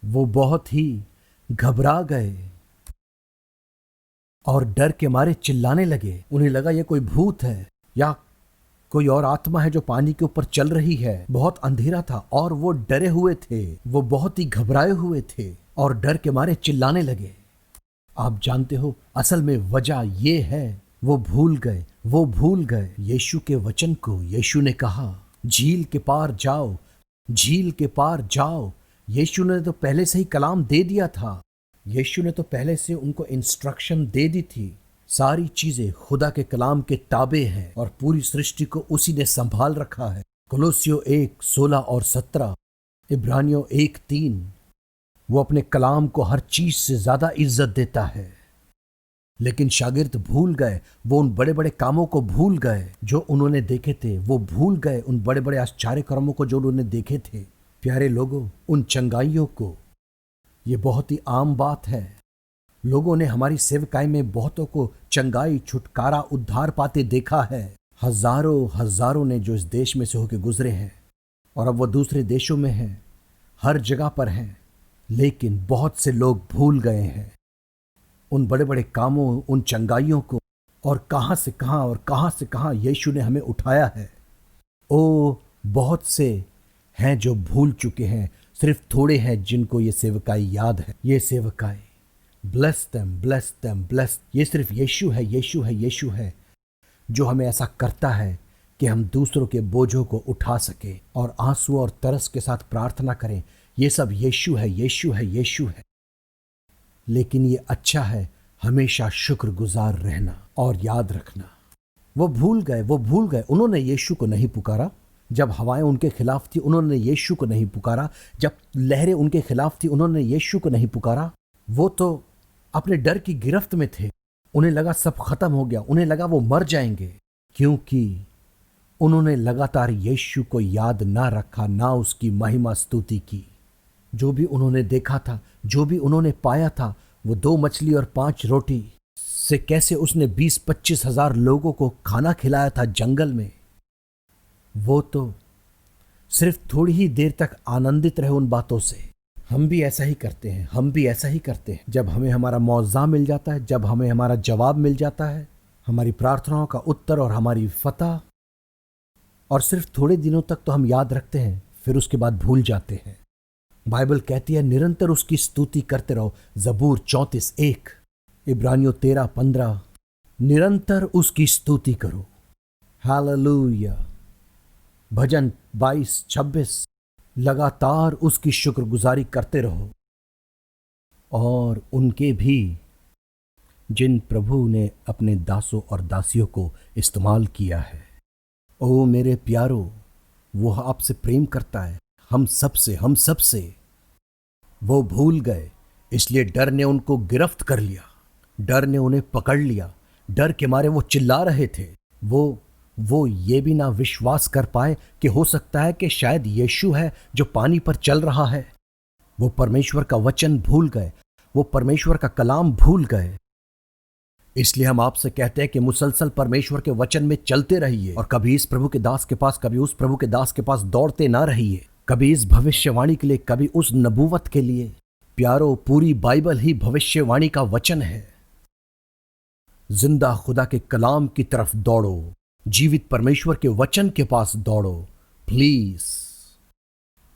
वो बहुत ही घबरा गए और डर के मारे चिल्लाने लगे। उन्हें लगा ये कोई भूत है या कोई और आत्मा है जो पानी के ऊपर चल रही है। बहुत अंधेरा था और वो डरे हुए थे, वो बहुत ही घबराए हुए थे और डर के मारे चिल्लाने लगे। आप जानते हो असल में वजह ये है, वो भूल गए यीशु के वचन को। यीशु ने कहा झील के पार जाओ, झील के पार जाओ। यीशु ने तो पहले से ही कलाम दे दिया था। यीशु ने तो पहले से उनको इंस्ट्रक्शन दे दी थी। सारी चीजें खुदा के कलाम के ताबे हैं और पूरी सृष्टि को उसी ने संभाल रखा है। कोलोसियों 1:16 और 17, इब्रानियों 1:3। वो अपने कलाम को हर चीज से ज्यादा इज्जत देता है। लेकिन शागिर्द भूल गए, वो उन बड़े बड़े कामों को भूल गए जो उन्होंने देखे थे। वो भूल गए उन बड़े बड़े आश्चर्य कर्मों को जो उन्होंने देखे थे। प्यारे लोगों, उन चंगाइयों को, ये बहुत ही आम बात है। लोगों ने हमारी सेवकाई में बहुतों को चंगाई, छुटकारा, उद्धार पाते देखा है। हजारों ने जो इस देश में से होकर गुजरे हैं और अब वो दूसरे देशों में हैं, हर जगह पर हैं। लेकिन बहुत से लोग भूल गए हैं उन बड़े बड़े कामों, उन चंगाइयों को, और कहां से कहां यीशु ने हमें उठाया है। ओ बहुत से हैं जो भूल चुके हैं, सिर्फ थोड़े हैं जिनको ये सेवकाई याद है। ये सेवकाई, ब्लेस देम, ये सिर्फ यीशु है जो हमें ऐसा करता है कि हम दूसरों के बोझों को उठा सके और आंसू और तरस के साथ प्रार्थना करें। ये सब यीशु है। लेकिन ये अच्छा है हमेशा शुक्रगुजार रहना और याद रखना। वो भूल गए। उन्होंने यीशु को नहीं पुकारा जब हवाएं उनके खिलाफ थी। उन्होंने यीशु को नहीं पुकारा जब लहरें उनके खिलाफ थी। उन्होंने यीशु को नहीं पुकारा। वो तो अपने डर की गिरफ्त में थे। उन्हें लगा सब खत्म हो गया। उन्हें लगा वो मर जाएंगे, क्योंकि उन्होंने लगातार यीशु को याद ना रखा, ना उसकी महिमा स्तुति की। जो भी उन्होंने देखा था, जो भी उन्होंने पाया था, वो 2 मछली और 5 रोटी से कैसे उसने 20-25 हजार लोगों को खाना खिलाया था जंगल में, वो तो सिर्फ थोड़ी ही देर तक आनंदित रहे उन बातों से। हम भी ऐसा ही करते हैं। जब हमें हमारा मुआवजा मिल जाता है, जब हमें हमारा जवाब मिल जाता है, हमारी प्रार्थनाओं का उत्तर और हमारी फतह, और सिर्फ थोड़े दिनों तक तो हम याद रखते हैं, फिर उसके बाद भूल जाते हैं। बाइबल कहती है निरंतर उसकी स्तुति करते रहो। जबूर 34:1, इब्रानियों 13:15, निरंतर उसकी स्तुति करो। हालेलुया। भजन 22:26, लगातार उसकी शुक्रगुजारी करते रहो। और उनके भी जिन प्रभु ने अपने दासों और दासियों को इस्तेमाल किया है। ओ मेरे प्यारो, वो आपसे प्रेम करता है, हम सबसे। वो भूल गए, इसलिए डर ने उनको गिरफ्त कर लिया, डर ने उन्हें पकड़ लिया। डर के मारे वो चिल्ला रहे थे। वो ये भी ना विश्वास कर पाए कि हो सकता है कि शायद यीशु है जो पानी पर चल रहा है। वो परमेश्वर का वचन भूल गए, वो परमेश्वर का कलाम भूल गए। इसलिए हम आपसे कहते हैं कि मुसलसल परमेश्वर के वचन में चलते रहिए और कभी इस प्रभु के दास के पास, कभी उस प्रभु के दास के पास दौड़ते ना रहिए। कभी इस भविष्यवाणी के लिए, कभी उस नबूवत के लिए। प्यारो, पूरी बाइबल ही भविष्यवाणी का वचन है। जिंदा खुदा के कलाम की तरफ दौड़ो, जीवित परमेश्वर के वचन के पास दौड़ो प्लीज।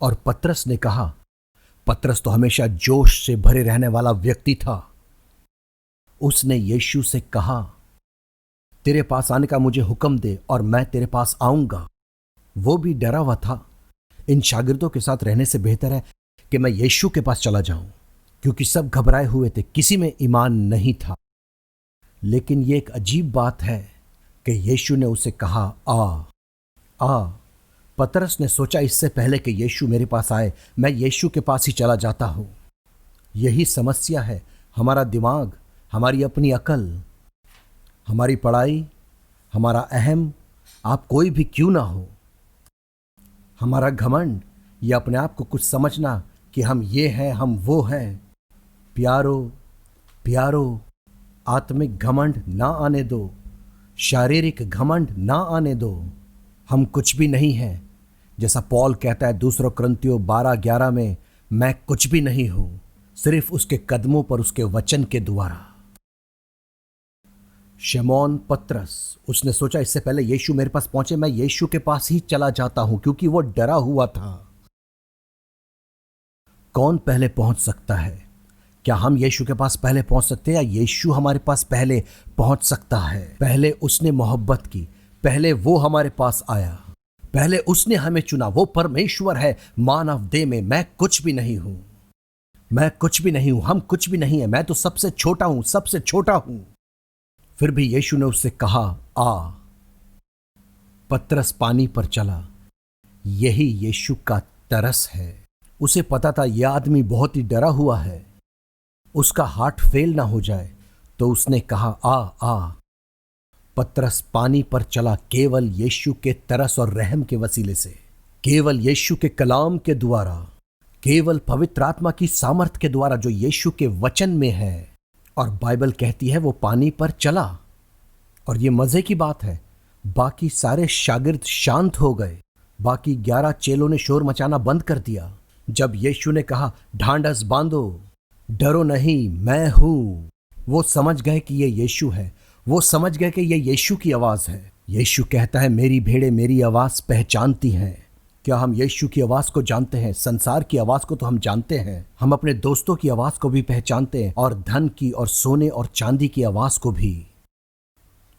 और पतरस ने कहा, पतरस तो हमेशा जोश से भरे रहने वाला व्यक्ति था। उसने यीशु से कहा, तेरे पास आने का मुझे हुक्म दे और मैं तेरे पास आऊंगा। वो भी डरा हुआ था। इन शागिर्दों के साथ रहने से बेहतर है कि मैं यीशु के पास चला जाऊं, क्योंकि सब घबराए हुए थे, किसी में ईमान नहीं था। लेकिन यह एक अजीब बात है कि यीशु ने उसे कहा, आ। पतरस ने सोचा, इससे पहले कि यीशु मेरे पास आए मैं यीशु के पास ही चला जाता हूं। यही समस्या है। हमारा दिमाग, हमारी अपनी अकल, हमारी पढ़ाई, हमारा अहम, आप कोई भी क्यों ना हो, हमारा घमंड या अपने आप को कुछ समझना कि हम ये हैं, हम वो हैं। प्यारो, आत्मिक घमंड ना आने दो, शारीरिक घमंड ना आने दो। हम कुछ भी नहीं हैं। जैसा पौल कहता है दूसरा कुरिन्थियों 12:11 में, मैं कुछ भी नहीं हूं, सिर्फ उसके कदमों पर उसके वचन के द्वारा। शमौन पतरस, उसने सोचा इससे पहले यीशु मेरे पास पहुंचे मैं यीशु के पास ही चला जाता हूं, क्योंकि वो डरा हुआ था। कौन पहले पहुंच सकता है? क्या हम यीशु के पास पहले पहुंच सकते हैं या यीशु हमारे पास पहले पहुंच सकता है? पहले उसने मोहब्बत की, पहले वो हमारे पास आया, पहले उसने हमें चुना। वो परमेश्वर है मानव देह में। मैं कुछ भी नहीं हूं, मैं कुछ भी नहीं हूं, हम कुछ भी नहीं है। मैं तो सबसे छोटा हूं, सबसे छोटा हूं। फिर भी यीशु ने उससे कहा, आ। पतरस पानी पर चला। यही यीशु का तरस है। उसे पता था यह आदमी बहुत ही डरा हुआ है, उसका हार्ट फेल ना हो जाए, तो उसने कहा, आ। पतरस पानी पर चला केवल यीशु के तरस और रहम के वसीले से, केवल यीशु के कलाम के द्वारा, केवल पवित्र आत्मा की सामर्थ के द्वारा जो यीशु के वचन में है। और बाइबल कहती है वो पानी पर चला। और ये मजे की बात है, बाकी सारे शागिर्द शांत हो गए। बाकी 11 चेलों ने शोर मचाना बंद कर दिया। जब यीशु ने कहा, ढांढस बांधो, डरो नहीं, मैं हूं, वो समझ गए कि ये यीशु है। वो समझ गए कि ये यीशु की आवाज है। यीशु कहता है, मेरी भेड़ें मेरी आवाज पहचानती हैं। क्या हम यीशु की आवाज को जानते हैं? संसार की आवाज को तो हम जानते हैं, हम अपने दोस्तों की आवाज को भी पहचानते हैं, और धन की और सोने और चांदी की आवाज को भी।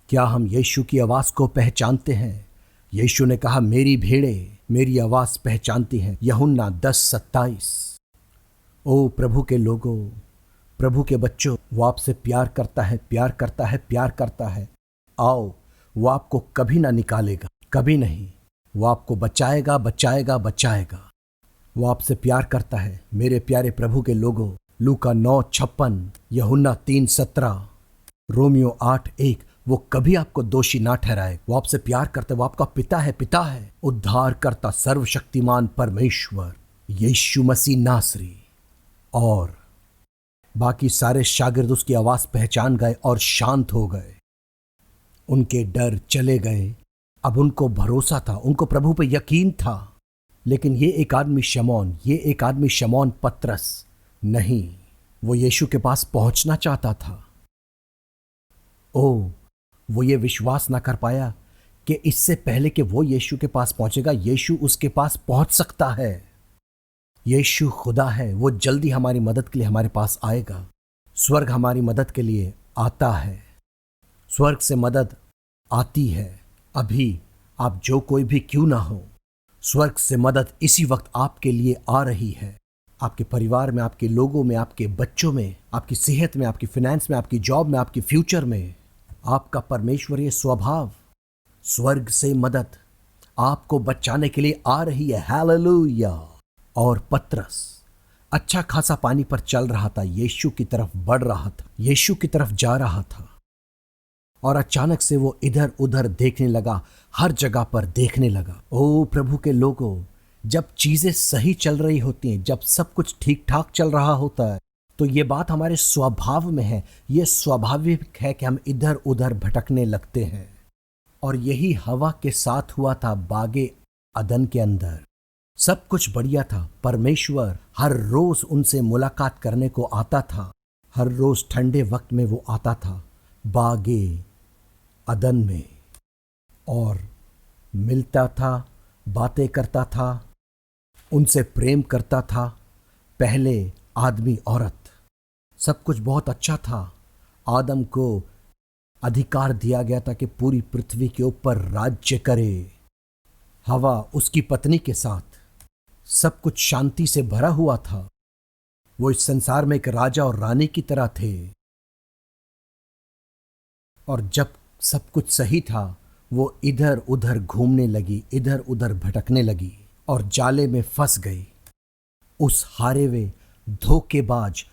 क्या हम यीशु की आवाज को पहचानते हैं? यीशु ने कहा, मेरी भेड़ें मेरी आवाज पहचानती हैं। यूहन्ना 10:27। ओ प्रभु के लोगों, प्रभु के बच्चों, वो आपसे प्यार करता है, प्यार करता है, प्यार करता है। आओ, वो आपको कभी ना निकालेगा, कभी नहीं। वो आपको बचाएगा, बचाएगा, बचाएगा। वो आपसे प्यार करता है मेरे प्यारे प्रभु के लोगों। लूका 9:56, यूहन्ना 3:17, रोमियो 8:1। वो कभी आपको दोषी ना ठहराए। वो आपसे प्यार करता है, वो आपका पिता है, पिता है, उद्धार करता सर्वशक्तिमान परमेश्वर यीशु मसीह नासरी। और बाकी सारे शागिर्द उसकी आवाज पहचान गए और शांत हो गए। उनके डर चले गए। अब उनको भरोसा था, उनको प्रभु पे यकीन था। लेकिन ये एक आदमी शमौन पतरस नहीं, वो यीशु के पास पहुंचना चाहता था। वो ये विश्वास ना कर पाया कि इससे पहले कि वो यीशु के पास पहुंचेगा, यीशु उसके पास पहुंच सकता है। यीशु खुदा है, वो जल्दी हमारी मदद के लिए हमारे पास आएगा। स्वर्ग हमारी मदद के लिए आता है, स्वर्ग से मदद आती है। अभी आप जो कोई भी क्यों ना हो, स्वर्ग से मदद इसी वक्त आपके लिए आ रही है। आपके परिवार में, आपके लोगों में, आपके बच्चों में, आपकी सेहत में, आपकी फाइनेंस में, आपकी जॉब में, आपकी फ्यूचर में। आपका परमेश्वरीय स्वभाव, स्वर्ग से मदद आपको बचाने के लिए आ रही है। हालेलुया। और पतरस अच्छा खासा पानी पर चल रहा था, यीशु की तरफ बढ़ रहा था, यीशु की तरफ जा रहा था। और अचानक से वो इधर उधर देखने लगा, हर जगह पर देखने लगा। ओ प्रभु के लोगों, जब चीजें सही चल रही होती हैं, जब सब कुछ ठीक ठाक चल रहा होता है, तो ये बात हमारे स्वभाव में है। ये स्वाभाविक है कि हम इधर उधर भटकने लगते हैं। और यही हवा के साथ हुआ था बागे अदन के अंदर। सब कुछ बढ़िया था। परमेश्वर हर रोज उनसे मुलाकात करने को आता था। हर रोज ठंडे वक्त में वो आता था बागे अदन में और मिलता था, बातें करता था, उनसे प्रेम करता था। पहले आदमी औरत, सब कुछ बहुत अच्छा था। आदम को अधिकार दिया गया था कि पूरी पृथ्वी के ऊपर राज्य करे। हवा उसकी पत्नी के साथ, सब कुछ शांति से भरा हुआ था। वो इस संसार में एक राजा और रानी की तरह थे। और जब सब कुछ सही था, वो इधर उधर घूमने लगी, इधर उधर भटकने लगी और जाले में फंस गई। उस हारे हुए धोखेबाज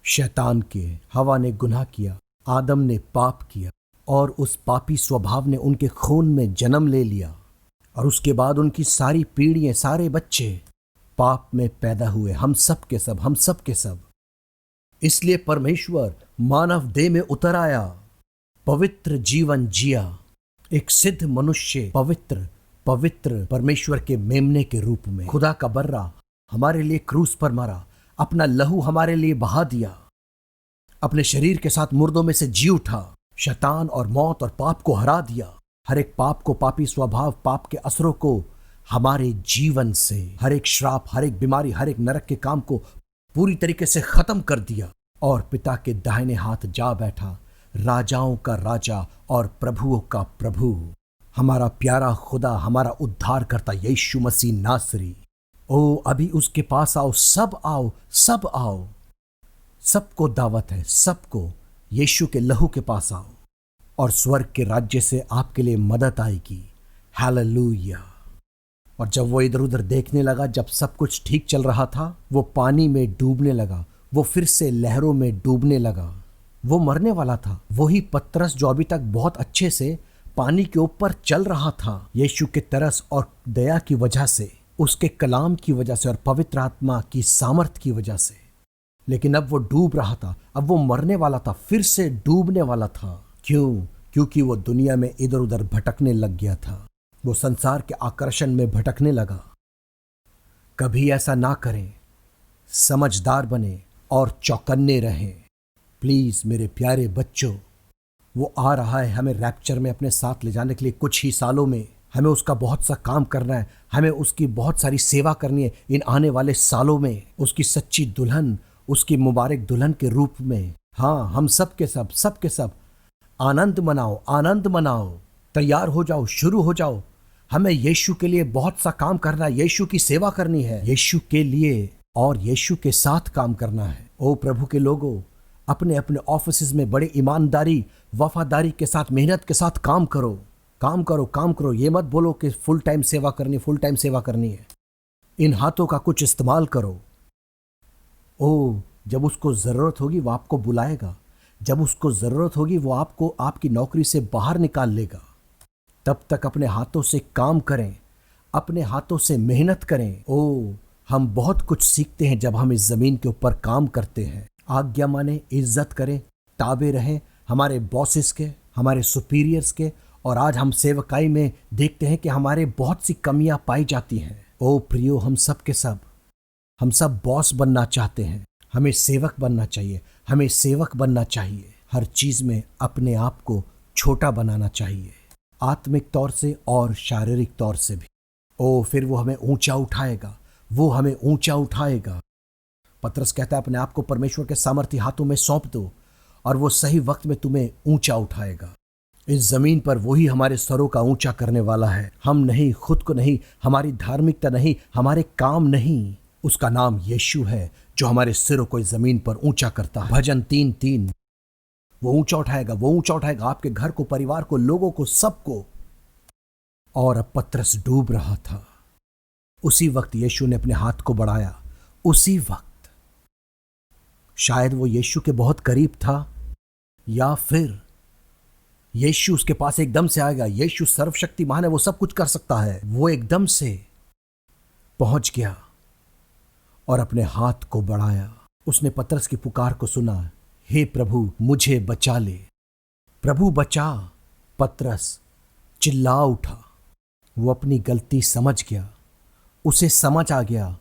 शैतान के। हवा ने गुनाह किया, आदम ने पाप किया और उस पापी स्वभाव ने उनके खून में जन्म ले लिया। और उसके बाद उनकी सारी पीढ़ियां, सारे बच्चे पाप में पैदा हुए, हम सब के सब। इसलिए परमेश्वर मानव देह में उतर आया, पवित्र जीवन जिया, एक सिद्ध मनुष्य, पवित्र परमेश्वर के मेमने के रूप में खुदा का बर्रा हमारे लिए क्रूस पर मरा, अपना लहू हमारे लिए बहा दिया, अपने शरीर के साथ मुर्दों में से जी उठा, शैतान और मौत और पाप को हरा दिया। हर एक पाप को, पापी स्वभाव, पाप के असरों को हमारे जीवन से, हर एक श्राप, हर एक बीमारी, हर एक नरक के काम को पूरी तरीके से खत्म कर दिया और पिता के दाहिने हाथ जा बैठा, राजाओं का राजा और प्रभुओं का प्रभु, हमारा प्यारा खुदा, हमारा उद्धार करता यीशु मसीह नासरी। ओ अभी उसके पास आओ, सब आओ, सबको दावत है, सबको यीशु के लहू के पास आओ और स्वर्ग के राज्य से आपके लिए मदद आएगी। हालेलुया। और जब वो इधर उधर देखने लगा, जब सब कुछ ठीक चल रहा था, वो पानी में डूबने लगा, वो फिर से लहरों में डूबने लगा, वो मरने वाला था। वही पतरस जो अभी तक बहुत अच्छे से पानी के ऊपर चल रहा था, यीशु के तरस और दया की वजह से, उसके कलाम की वजह से और पवित्र आत्मा की सामर्थ की वजह से। लेकिन अब वो डूब रहा था, अब वो मरने वाला था, फिर से डूबने वाला था। क्यों? क्योंकि वो दुनिया में इधर उधर भटकने लग गया था, वो संसार के आकर्षण में भटकने लगा। कभी ऐसा ना करें, समझदार बने और चौकन्ने रहें। प्लीज मेरे प्यारे बच्चों, वो आ रहा है हमें रैप्चर में अपने साथ ले जाने के लिए। कुछ ही सालों में हमें उसका बहुत सा काम करना है, हमें उसकी बहुत सारी सेवा करनी है इन आने वाले सालों में, उसकी सच्ची दुल्हन, उसकी मुबारक दुल्हन के रूप में। हाँ, हम सब के सब आनंद मनाओ, तैयार हो जाओ, शुरू हो जाओ। हमें यीशु के लिए बहुत सा काम करना है, यीशु की सेवा करनी है, यीशु के लिए और यीशु के साथ काम करना है। ओ प्रभु के लोगों, अपने अपने ऑफिस में बड़े ईमानदारी, वफादारी के साथ, मेहनत के साथ काम करो। ये मत बोलो कि फुल टाइम सेवा करनी है। इन हाथों का कुछ इस्तेमाल करो। ओ, जब उसको जरूरत होगी वो आपको बुलाएगा, जब उसको जरूरत होगी वो आपको आपकी नौकरी से बाहर निकाल लेगा। तब तक अपने हाथों से काम करें, अपने हाथों से मेहनत करें। ओ, हम बहुत कुछ सीखते हैं जब हम इस जमीन के ऊपर काम करते हैं। आज्ञा माने, इज्जत करें, ताबे रहें हमारे बॉसेस के, हमारे सुपीरियर्स के। और आज हम सेवकाई में देखते हैं कि हमारे बहुत सी कमियां पाई जाती हैं। ओ प्रियो, हम सब बॉस बनना चाहते हैं, हमें सेवक बनना चाहिए। हर चीज में अपने आप को छोटा बनाना चाहिए, आत्मिक तौर से और शारीरिक तौर से भी। ओ, फिर वो हमें ऊंचा उठाएगा। पतरस कहता है अपने आप को परमेश्वर के सामर्थी हाथों में सौंप दो और वो सही वक्त में तुम्हें ऊंचा उठाएगा। इस जमीन पर वही हमारे सरों का ऊंचा करने वाला है, हम नहीं, खुद को नहीं, हमारी धार्मिकता नहीं, हमारे काम नहीं। उसका नाम यीशु है जो हमारे सिरों को इस जमीन पर ऊंचा करता है। भजन 3:3, वो ऊंचा उठाएगा आपके घर को, परिवार को, लोगों को, सबको। और अब पतरस डूब रहा था, उसी वक्त यीशु ने अपने हाथ को बढ़ाया। उसी वक्त शायद वो यीशु के बहुत करीब था, या फिर यीशु उसके पास एकदम से आएगा। यीशु सर्वशक्तिमान है, वो सब कुछ कर सकता है। वो एकदम से पहुंच गया और अपने हाथ को बढ़ाया। उसने पतरस की पुकार को सुना, हे प्रभु मुझे बचा ले, प्रभु बचा। पतरस चिल्ला उठा, वो अपनी गलती समझ गया, उसे समझ आ गया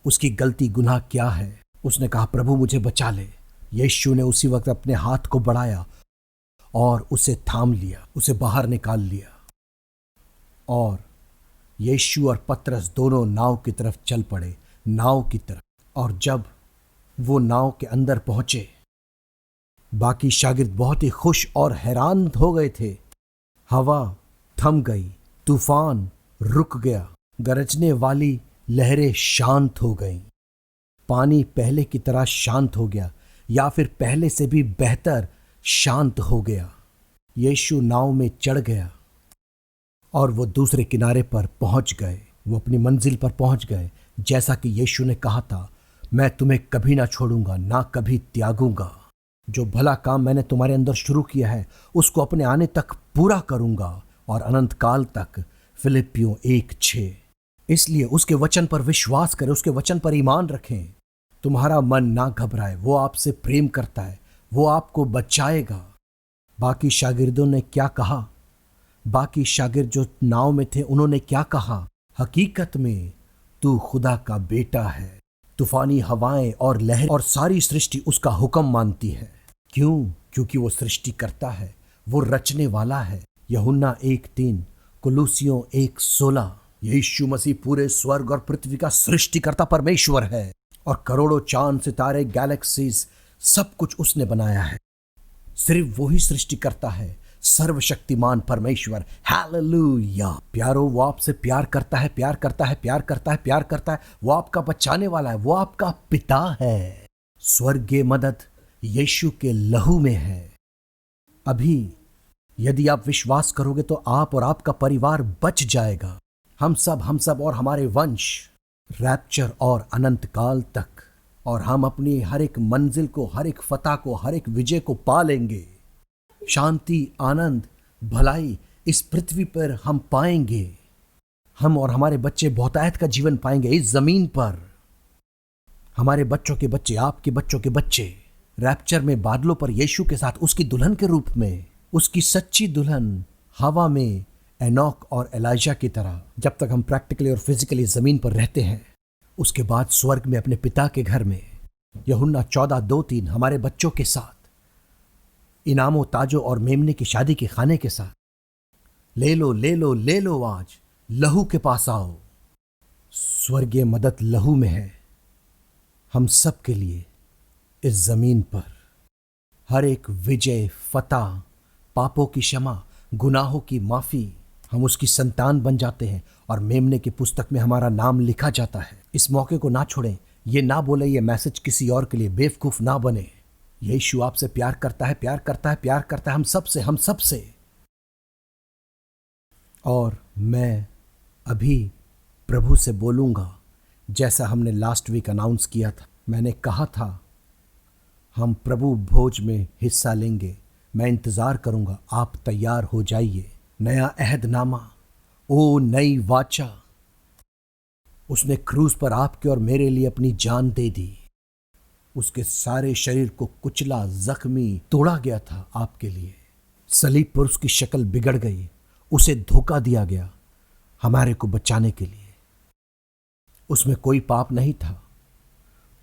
उसकी गलती गुनाह क्या है। उसने कहा, प्रभु मुझे बचा ले। यीशु ने उसी वक्त अपने हाथ को बढ़ाया और उसे थाम लिया, उसे बाहर निकाल लिया। और यीशु और पतरस दोनों नाव की तरफ चल पड़े, नाव की तरफ। और जब वो नाव के अंदर पहुंचे, बाकी शागिर्द बहुत ही खुश और हैरान हो गए थे। हवा थम गई, तूफान रुक गया, गरजने वाली लहरें शांत हो गईं, पानी पहले की तरह शांत हो गया, या फिर पहले से भी बेहतर शांत हो गया। यीशु नाव में चढ़ गया और वो दूसरे किनारे पर पहुंच गए। वो अपनी मंजिल पर पहुंच गए। जैसा कि यीशु ने कहा था, मैं तुम्हें कभी ना छोड़ूंगा, ना कभी त्यागूंगा। जो भला काम मैंने तुम्हारे अंदर शुरू किया है उसको अपने आने तक पूरा करूंगा और अनंत काल तक। फिलिप्पियों 1:6। इसलिए उसके वचन पर विश्वास करें, उसके वचन पर ईमान रखें। तुम्हारा मन ना घबराए, वो आपसे प्रेम करता है, वो आपको बचाएगा। बाकी शागिर्दों ने क्या कहा? बाकी शागिर्द जो नाव में थे उन्होंने क्या कहा? हकीकत में तू खुदा का बेटा है। तूफानी हवाएं और लहर और सारी सृष्टि उसका हुक्म मानती है। क्यों? क्योंकि वो सृष्टि करता है, वो रचने वाला है। यूहन्ना 1:3, कुलुसियों 1:16। यीशु मसीह पूरे स्वर्ग और पृथ्वी का सृष्टिकर्ता परमेश्वर है और करोड़ों चांद, सितारे, गैलेक्सीज, सब कुछ उसने बनाया है। सिर्फ वो ही सृष्टि करता है, सर्वशक्तिमान परमेश्वर। हालेलुया। प्यारो, वो आपसे प्यार करता है, प्यार करता है, प्यार करता है, प्यार करता है। वो आपका बचाने वाला है, वो आपका पिता है। स्वर्गीय मदद यीशु के लहू में है। अभी यदि आप विश्वास करोगे तो आप और आपका परिवार बच जाएगा। हम सब और हमारे वंश रैप्चर और अनंत काल तक, और हम अपनी हर एक मंजिल को, हर एक फतह को, हर एक विजय को पा लेंगे। शांति, आनंद, भलाई इस पृथ्वी पर हम पाएंगे। हम और हमारे बच्चे बहुतायत का जीवन पाएंगे इस जमीन पर। हमारे बच्चों के बच्चे, आपके बच्चों के बच्चे रैप्चर में बादलों पर यीशु के साथ उसकी दुल्हन के रूप में, उसकी सच्ची दुल्हन हवा में एनॉक और एलाइजा की तरह, जब तक हम प्रैक्टिकली और फिजिकली जमीन पर रहते हैं। उसके बाद स्वर्ग में अपने पिता के घर में, यूहन्ना 14:2-3, हमारे बच्चों के साथ, इनामों, ताजों और मेमने की शादी के खाने के साथ। ले लो, ले लो, ले लो, आज लहू के पास आओ। स्वर्गीय मदद लहू में है हम सब के लिए इस जमीन पर। हर एक विजय, फतह, पापों की क्षमा, गुनाहों की माफी, हम उसकी संतान बन जाते हैं और मेमने की पुस्तक में हमारा नाम लिखा जाता है। इस मौके को ना छोड़ें। ये ना बोले ये मैसेज किसी और के लिए, बेवकूफ ना बने। यीशु आपसे प्यार करता है, प्यार करता है, प्यार करता है, हम सब से। और मैं अभी प्रभु से बोलूंगा, जैसा हमने लास्ट वीक अनाउंस किया था। मैंने कहा था हम प्रभु भोज में हिस्सा लेंगे। मैं इंतजार करूंगा, आप तैयार हो जाइए। नया अहदनामा, ओ नई वाचा, उसने क्रूज पर आपके और मेरे लिए अपनी जान दे दी। उसके सारे शरीर को कुचला, जख्मी, तोड़ा गया था आपके लिए। सलीब पर उसकी शक्ल बिगड़ गई, उसे धोखा दिया गया हमारे को बचाने के लिए। उसमें कोई पाप नहीं था,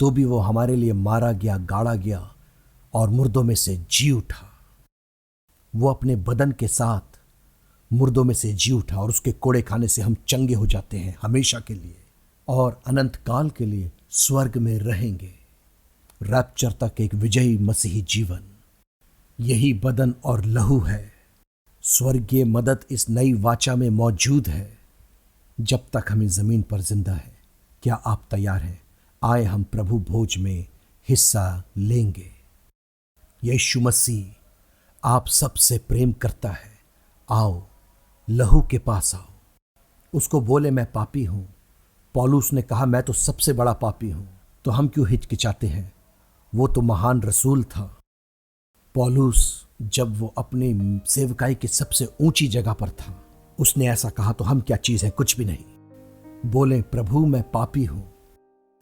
तो भी वो हमारे लिए मारा गया, गाड़ा गया और मुर्दों में से जी उठा। वो अपने बदन के साथ मुर्दों में से जी उठा और उसके कोड़े खाने से हम चंगे हो जाते हैं हमेशा के लिए और अनंत काल के लिए स्वर्ग में रहेंगे। रैप्चर तक एक विजयी मसीही जीवन, यही बदन और लहू है। स्वर्गीय मदद इस नई वाचा में मौजूद है जब तक हम इस जमीन पर जिंदा है। क्या आप तैयार हैं? आए हम प्रभु भोज में हिस्सा लेंगे। यीशु मसीह आप सबसे प्रेम करता है। आओ, लहू के पास आओ। उसको बोले मैं पापी हूं। पौलुस ने कहा मैं तो सबसे बड़ा पापी हूं। तो हम क्यों हिचकिचाते हैं? वो तो महान रसूल था। पौलुस जब वो अपनी सेवकाई की सबसे ऊंची जगह पर था, उसने ऐसा कहा तो हम क्या चीज है? कुछ भी नहीं। बोले प्रभु मैं पापी हूं,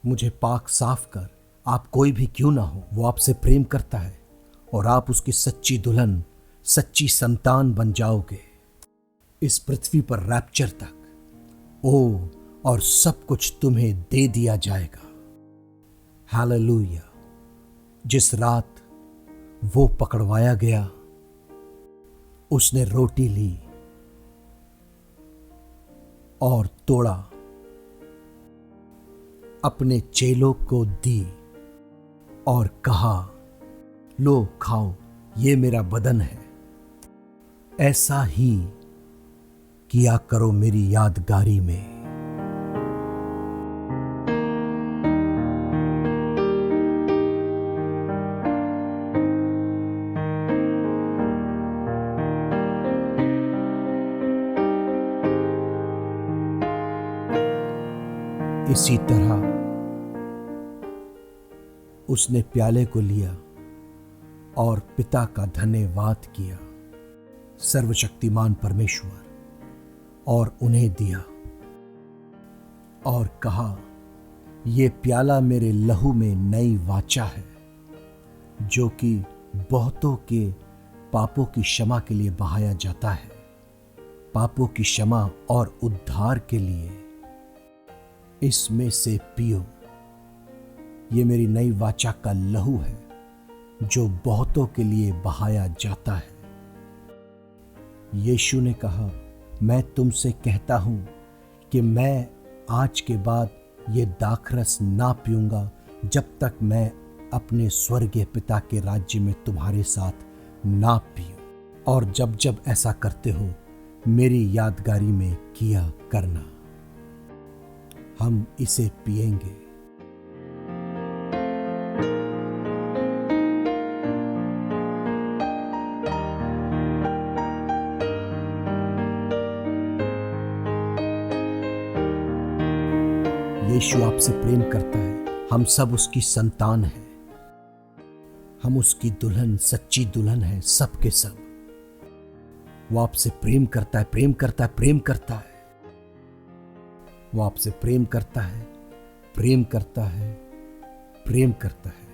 मुझे पाक साफ कर। आप कोई भी क्यों ना हो, वो आपसे प्रेम करता है और आप उसकी सच्ची दुल्हन, सच्ची संतान बन जाओगे इस पृथ्वी पर रैप्चर तक। ओ, और सब कुछ तुम्हें दे दिया जाएगा। हालेलुया। जिस रात वो पकड़वाया गया, उसने रोटी ली और तोड़ा, अपने चेलों को दी और कहा, लो खाओ, ये मेरा बदन है। ऐसा ही किया करो मेरी यादगारी में। इसी तरह उसने प्याले को लिया और पिता का धन्यवाद किया, सर्वशक्तिमान परमेश्वर, और उन्हें दिया और कहा, ये प्याला मेरे लहू में नई वाचा है, जो कि बहुतों के पापों की क्षमा के लिए बहाया जाता है। पापों की क्षमा और उद्धार के लिए इसमें से पियो। ये मेरी नई वाचा का लहू है, जो बहुतों के लिए बहाया जाता है। यीशु ने कहा, मैं तुमसे कहता हूं कि मैं आज के बाद ये दाखरस ना पीऊंगा, जब तक मैं अपने स्वर्गीय पिता के राज्य में तुम्हारे साथ ना पीऊं। और जब जब ऐसा करते हो, मेरी यादगारी में किया करना। हम इसे पिएंगे। यीशु आपसे प्रेम करता है। हम सब उसकी संतान हैं। हम उसकी दुल्हन, सच्ची दुल्हन है, सब के सब। वो आपसे प्रेम करता है, प्रेम करता है, प्रेम करता है। वो आपसे प्रेम करता है, प्रेम करता है, प्रेम करता है।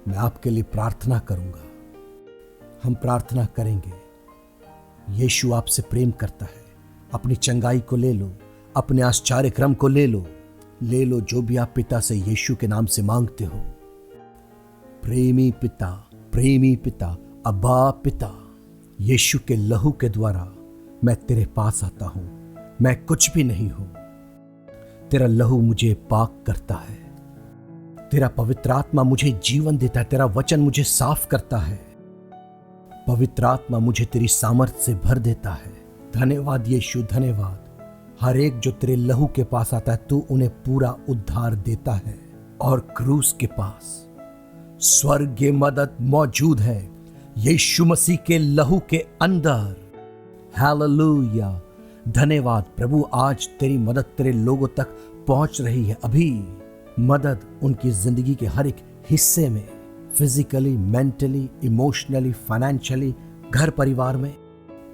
मैं आपके लिए प्रार्थना करूंगा। हम प्रार्थना करेंगे। यीशु आपसे प्रेम करता है। अपनी चंगाई को ले लो, अपने आश्चर्य क्रम को ले लो जो भी आप पिता से यीशु के नाम से मांगते हो। प्रेमी पिता, अब्बा पिता, यीशु के लहू के द्वारा मैं तेरे पास आता हूं। मैं कुछ भी नहीं हूं। तेरा लहू मुझे पाक करता है। तेरा पवित्र आत्मा मुझे जीवन देता है। तेरा वचन मुझे साफ करता है। पवित्र आत्मा मुझे तेरी सामर्थ्य से भर देता है। धन्यवाद यीशु, धन्यवाद। हर एक जो तेरे लहू के पास आता है, तू उन्हें पूरा उद्धार देता है। और क्रूस के पास स्वर्गीय मदद मौजूद है, यीशु मसीह के लहू के अंदर। हालेलुया। धन्यवाद प्रभु, आज तेरी मदद तेरे लोगों तक पहुंच रही है। अभी मदद उनकी जिंदगी के हर एक हिस्से में, फिजिकली, मेंटली, इमोशनली, फाइनेंशियली, घर परिवार में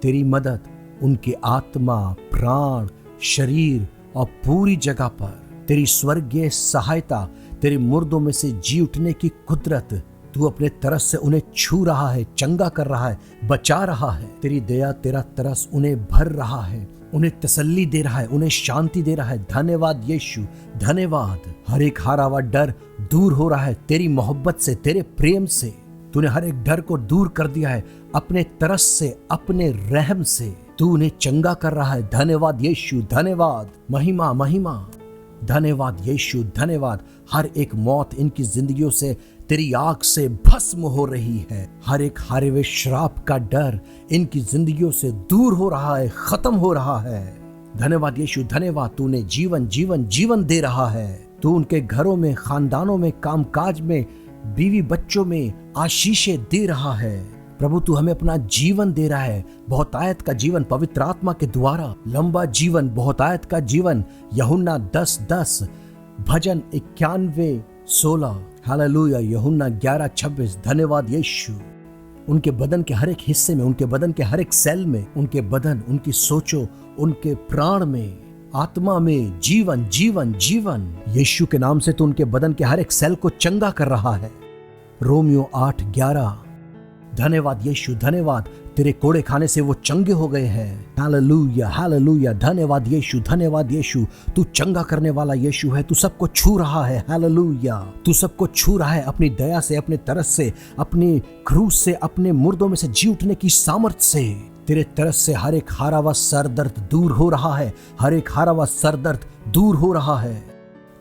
तेरी मदद उनके आत्मा, प्राण, शरीर और पूरी जगह पर तेरी स्वर्गीय सहायता, तेरे मुर्दों में से जी उठने की कुदरत, तू अपने तरस से उन्हें छू रहा है, चंगा कर रहा है, बचा रहा है। तेरी दया, तेरा तरस उन्हें भर रहा है, उन्हें तसल्ली दे रहा है, उन्हें शांति दे रहा है। धन्यवाद यीशु, धन्यवाद। हर एक हारा हुआ डर दूर हो रहा है तेरी मोहब्बत से, तेरे प्रेम से। तूने हर एक डर को दूर कर दिया है अपने तरस से, अपने रहम से। तू उन्हें चंगा कर रहा है। धन्यवाद यीशु, धन्यवाद। महिमा, महिमा। धन्यवाद यीशु, धन्यवाद। हर एक मौत इनकी जिंदगियों से तेरी आग से भस्म हो रही है। हर एक हारे हुए श्राप का डर इनकी जिंदगियों से दूर हो रहा है, खत्म हो रहा है। धन्यवाद यीशु, धन्यवाद। तूने जीवन जीवन जीवन दे रहा है। तू उनके घरों में, खानदानों में, कामकाज में, बीवी बच्चों में आशीषें दे रहा है। प्रभु तू हमें अपना जीवन दे रहा है, बहुतायत का जीवन पवित्र आत्मा के द्वारा, लंबा जीवन, बहुतायत का जीवन। यूहन्ना 10:10, भजन 91:16। हालेलुया। यूहन्ना 11:26। धन्यवाद यीशु। उनके बदन के हर एक हिस्से में, उनके बदन के हर एक सेल में, उनके बदन, उनकी सोचो, उनके प्राण में, आत्मा में जीवन जीवन जीवन। यीशु के नाम से तो उनके बदन के हर एक सेल को चंगा कर रहा है। रोमियो 8:11, धन्यवाद यीशु, धन्यवाद तेरे कोड़े खाने से वो चंगे हो गए हैं। हालेलुया, हालेलुया, धन्यवाद यीशु, धन्यवाद यीशु। तू चंगा करने वाला यीशु है, तू सबको छू रहा है। हालेलुया, तू सबको छू रहा है अपनी दया से, अपने तरस से, अपनी क्रूस से, अपने मुर्दों में से जी उठने की सामर्थ्य से। तेरे तरस से हर एक हारा हुआ सर दर्द दूर हो रहा है, हर एक हारा हुआ सर दर्द दूर हो रहा है।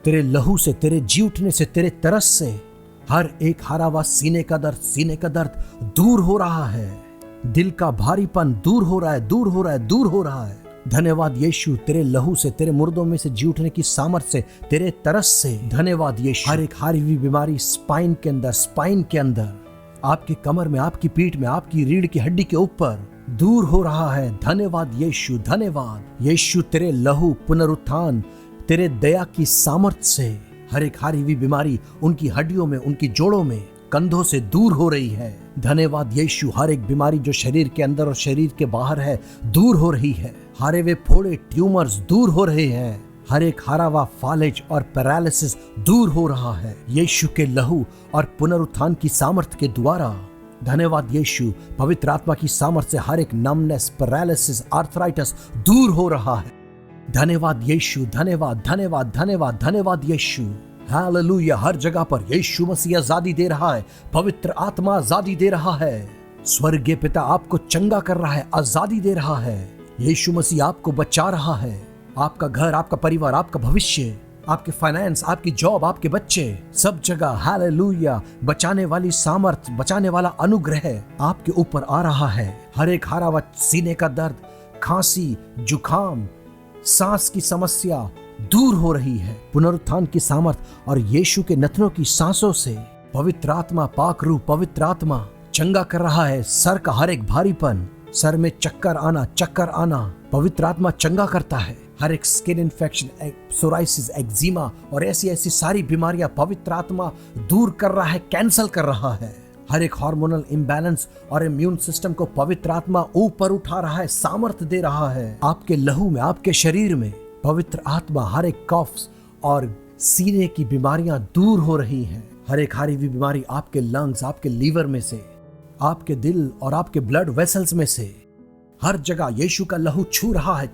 तेरे लहू से, तेरे जी उठने से, तेरे तरस से हर एक हारा हुआ सीने का दर्द दूर हो रहा है। दिल का भारीपन दूर हो रहा है, दूर हो रहा है, दूर हो रहा है। धन्यवाद यीशु, तेरे लहू से, तेरे मुर्दों में से जी उठने की सामर्थ्य से, तेरे तरस से। धन्यवाद यीशु। हर एक हारी हुई बीमारी स्पाइन के अंदर, आपकी कमर में, आपकी पीठ में, आपकी रीढ़ की हड्डी के ऊपर दूर हो रहा है। धन्यवाद यीशु, धन्यवाद यीशु। तेरे लहू, पुनरुत्थान, तेरे दया की सामर्थ्य से हर एक हारी हुई बीमारी उनकी हड्डियों में, उनकी जोड़ों में, कंधों से दूर हो रही है। धन्यवाद यीशु। हर एक बीमारी जो शरीर के अंदर और शरीर के बाहर है दूर हो रही है। हारे हुए फोड़े, ट्यूमर्स दूर हो रहे हैं। हर एक हारा हुआ फालेज और पैरालिसिस दूर हो रहा है यीशु के लहू और पुनरुत्थान की सामर्थ्य के द्वारा। धन्यवाद यीशु। पवित्र आत्मा की सामर्थ्य से हर एक नमनेस, पैरालिसिस, आर्थराइटिस दूर हो रहा है। धन्यवाद यीशु, धन्यवाद, धन्यवाद, धन्यवाद, धन्यवाद यीशु। हालेलुया। हर जगह पर यीशु मसीह आजादी दे रहा है, पवित्र आत्मा आजादी दे रहा है। स्वर्गीय पिता आपको चंगा कर रहा है, आजादी दे रहा है। यीशु मसीह आपको बचा रहा है। आपका घर, आपका परिवार, आपका भविष्य, आपके फाइनेंस, आपकी जॉब, आपके बच्चे, सब जगह हालेलुया बचाने वाली सामर्थ, बचाने वाला अनुग्रह आपके ऊपर आ रहा है। हर एक हारा हुआ सीने का दर्द, खांसी, जुकाम, सांस की समस्या दूर हो रही है। पुनरुत्थान की सामर्थ और यीशु के नथनों की सांसों से पवित्र आत्मा, पाक रूह, पवित्र आत्मा चंगा कर रहा है। सर का हर एक भारीपन, सर में चक्कर आना पवित्र आत्मा चंगा करता है। हर एक स्किन इन्फेक्शन, सोराइसिस, एक्जिमा और ऐसी सारी बीमारियां पवित्र आत्मा दूर कर रहा है, कैंसल कर रहा है। हर एक हार्मोनल इम्बैलेंस और इम्यून सिस्टम को पवित्र आत्मा ऊपर उठा रहा है, सामर्थ्य दे रहा है। आपके लहू में, आपके शरीर में पवित्र आत्मा हर एक कफ्स और सीने की बीमारियां दूर हो रही हैं। हर एक हारी हुई बीमारी आपके लंग्स, आपके लीवर में से, आपके दिल और आपके ब्लड वेसल्स में से, हर जगह यीशु का लहू छू रहा है,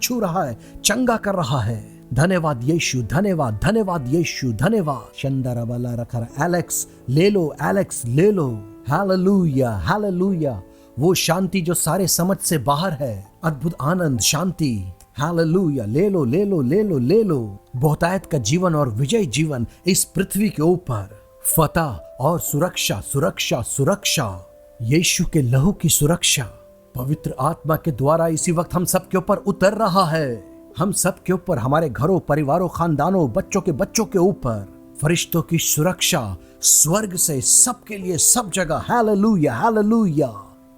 चंगा कर रहा है। धन्यवाद यीशु, धन्यवाद, धन्यवाद यीशु, धन्यवाद। शंदरा वाला रखा एलेक्स ले लो, एलेक्स ले लो। Hallelujah, hallelujah. वो शांति जो सारे समझ से बाहर है, अद्भुत आनंद, शांति, हालेलुया। ले लो, ले लो, ले लो, ले लो। बहुतायत का जीवन और विजय जीवन इस पृथ्वी के ऊपर, फतह और सुरक्षा, सुरक्षा, सुरक्षा, यीशु के लहू की सुरक्षा पवित्र आत्मा के द्वारा इसी वक्त हम सब के ऊपर उतर रहा है। हम सब के ऊपर, हमारे घरों, परिवारों, खानदानों, बच्चों के ऊपर फरिश्तों की सुरक्षा स्वर्ग से सबके लिए, सब जगह। Hallelujah, hallelujah.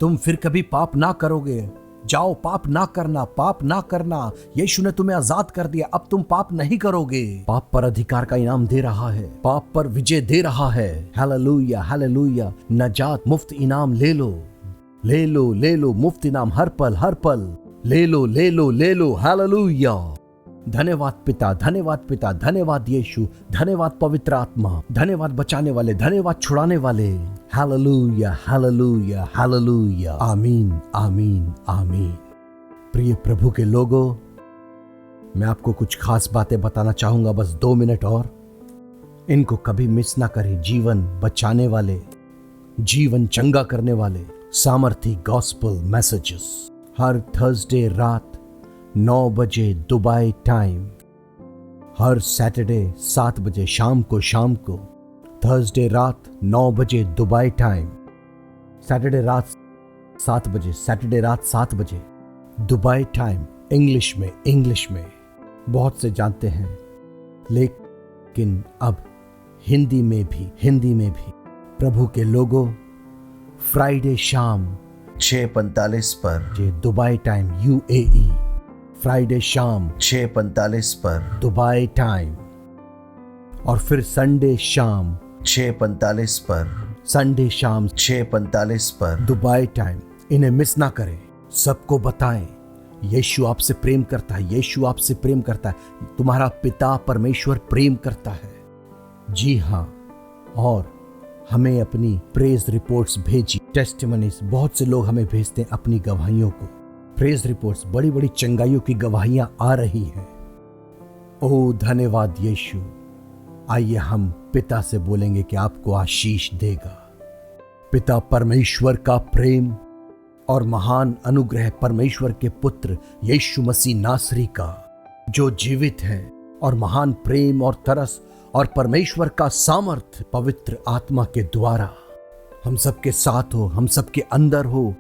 तुम फिर कभी पाप ना करोगे। जाओ, पाप ना करना, पाप ना करना। यीशु ने तुम्हें आजाद कर दिया, अब तुम पाप नहीं करोगे। पाप पर अधिकार का इनाम दे रहा है, पाप पर विजय दे रहा है। Hallelujah, hallelujah. नजात, मुफ्त इनाम ले लो, ले लो, ले लो, मुफ्त इनाम हर पल, हर पल ले लो, ले लो, ले लो। हालेलुया। धन्यवाद पिता, धन्यवाद पिता, धन्यवाद यीशु, धन्यवाद पवित्र आत्मा, धन्यवाद बचाने वाले, धन्यवाद छुड़ाने वाले। Hallelujah, hallelujah, hallelujah. आमीन, आमीन, आमीन। प्रिय प्रभु के लोगों, मैं आपको कुछ खास बातें बताना चाहूंगा, बस 2 मिनट और। इनको कभी मिस ना करें। जीवन बचाने वाले, जीवन चंगा करने वाले सामर्थी गॉस्पेल मैसेजेस हर थर्सडे रात 9 बजे दुबई टाइम, हर सैटरडे 7 बजे शाम को, थर्सडे रात 9 बजे दुबई टाइम, सैटरडे रात 7 बजे दुबई टाइम। इंग्लिश में बहुत से जानते हैं, लेकिन अब हिंदी में भी प्रभु के लोगों, फ्राइडे शाम 6:45 पर दुबई टाइम UAE, फ्राइडे शाम 6:45 पर दुबई टाइम, और फिर संडे शाम 6:45 पर दुबई टाइम। इन्हें मिस ना करें, सबको बताएं। यीशु आपसे प्रेम करता है, यीशु आपसे प्रेम करता है। तुम्हारा पिता परमेश्वर प्रेम करता है। जी हाँ, और हमें अपनी प्रेज रिपोर्ट्स भेजी, टेस्टिमनीज। बहुत से लोग हमें भेजते हैं अपनी गवाहियों को, प्रेज रिपोर्ट्स, बड़ी बड़ी चंगाइयों की गवाहियां आ रही हैं। ओ धन्यवाद यीशु। आइए हम पिता से बोलेंगे कि आपको आशीष देगा। पिता परमेश्वर का प्रेम और महान अनुग्रह, परमेश्वर के पुत्र यीशु मसीह नासरी का, जो जीवित है, और महान प्रेम और तरस और परमेश्वर का सामर्थ पवित्र आत्मा के द्वारा हम सबके साथ हो, हम सबके अंदर हो,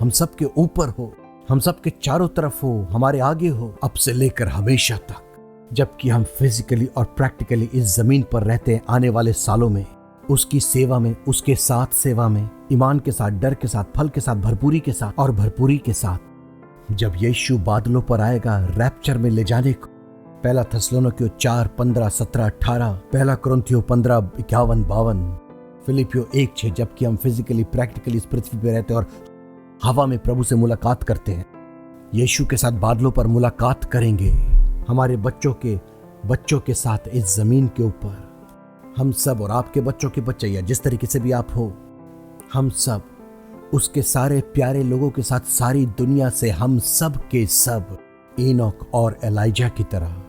हम सबके ऊपर हो, हम सबके चारों तरफ हो, हमारे आगे हो, अब से लेकर हमेशा तक, जबकि हम फिजिकली और प्रैक्टिकली इस जमीन पर रहते हैं। आने वाले सालों में उसकी सेवा में, उसके साथ सेवा में, ईमान के साथ, डर के साथ, फल के साथ, भरपूरी के साथ और भरपूरी के साथ, जब यीशु बादलों पर आएगा रैप्चर में ले जाने को। पहला थेसलोनिकियों 4:15-17-18, पहला कुरिन्थियों 15:51-52, फिलिपियों 1:6। जबकि हम फिजिकली प्रैक्टिकली इस पृथ्वी पर रहते हैं और हवा में प्रभु से मुलाकात करते हैं, यीशु के साथ बादलों पर मुलाकात करेंगे। हमारे बच्चों के साथ इस जमीन के ऊपर हम सब, और आपके बच्चों के बच्चे, या जिस तरीके से भी आप हो, हम सब उसके सारे प्यारे लोगों के साथ सारी दुनिया से हम सब के सब एनोक और एलाइजा की तरह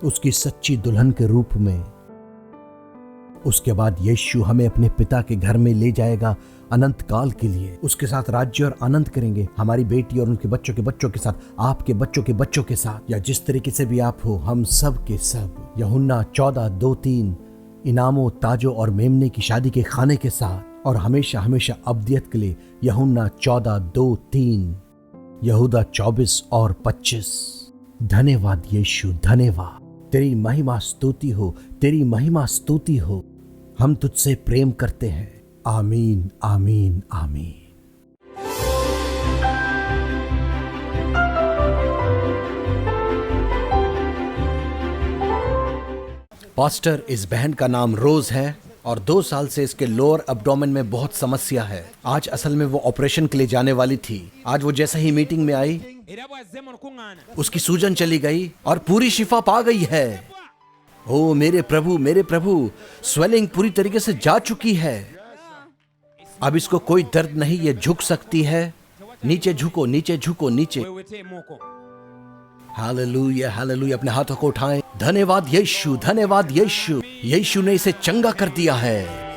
उसकी सच्ची दुल्हन के रूप में। उसके बाद यीशु हमें अपने पिता के घर में ले जाएगा अनंत काल के लिए। उसके साथ राज्य और आनंद करेंगे, हमारी बेटी और उनके बच्चों के साथ, आपके बच्चों के साथ, या जिस तरीके से भी आप हो, हम सब के सब। यूहन्ना 14:2-3, इनामों, ताजों और मेमने की शादी के खाने के साथ, और हमेशा हमेशा अब्दियत के लिए। यूहन्ना 14:2-3, यहूदा 24 और 25। धन्यवाद यीशु, धन्यवाद। तेरी महिमा स्तुति हो, तेरी महिमा स्तुति हो। हम तुझसे प्रेम करते हैं। आमीन, आमीन, आमीन। पास्टर, इस बहन का नाम रोज है और 2 साल से इसके लोअर एब्डोमेन में बहुत समस्या है। आज असल में वो ऑपरेशन के लिए जाने वाली थी। आज वो जैसे ही मीटिंग में आई, उसकी सूजन चली गई और पूरी शिफा पा गई है। ओ मेरे प्रभु, स्वेलिंग पूरी तरीके से जा चुकी है। अब इसको कोई दर्द नहीं, ये झुक सकती है। नीचे झुको, नीचे झुको, नीचे। Hallelujah, hallelujah. अपने हाथों को उठाएं। धन्यवाद यीशु, धन्यवाद यीशु। यीशु ने इसे चंगा कर दिया है।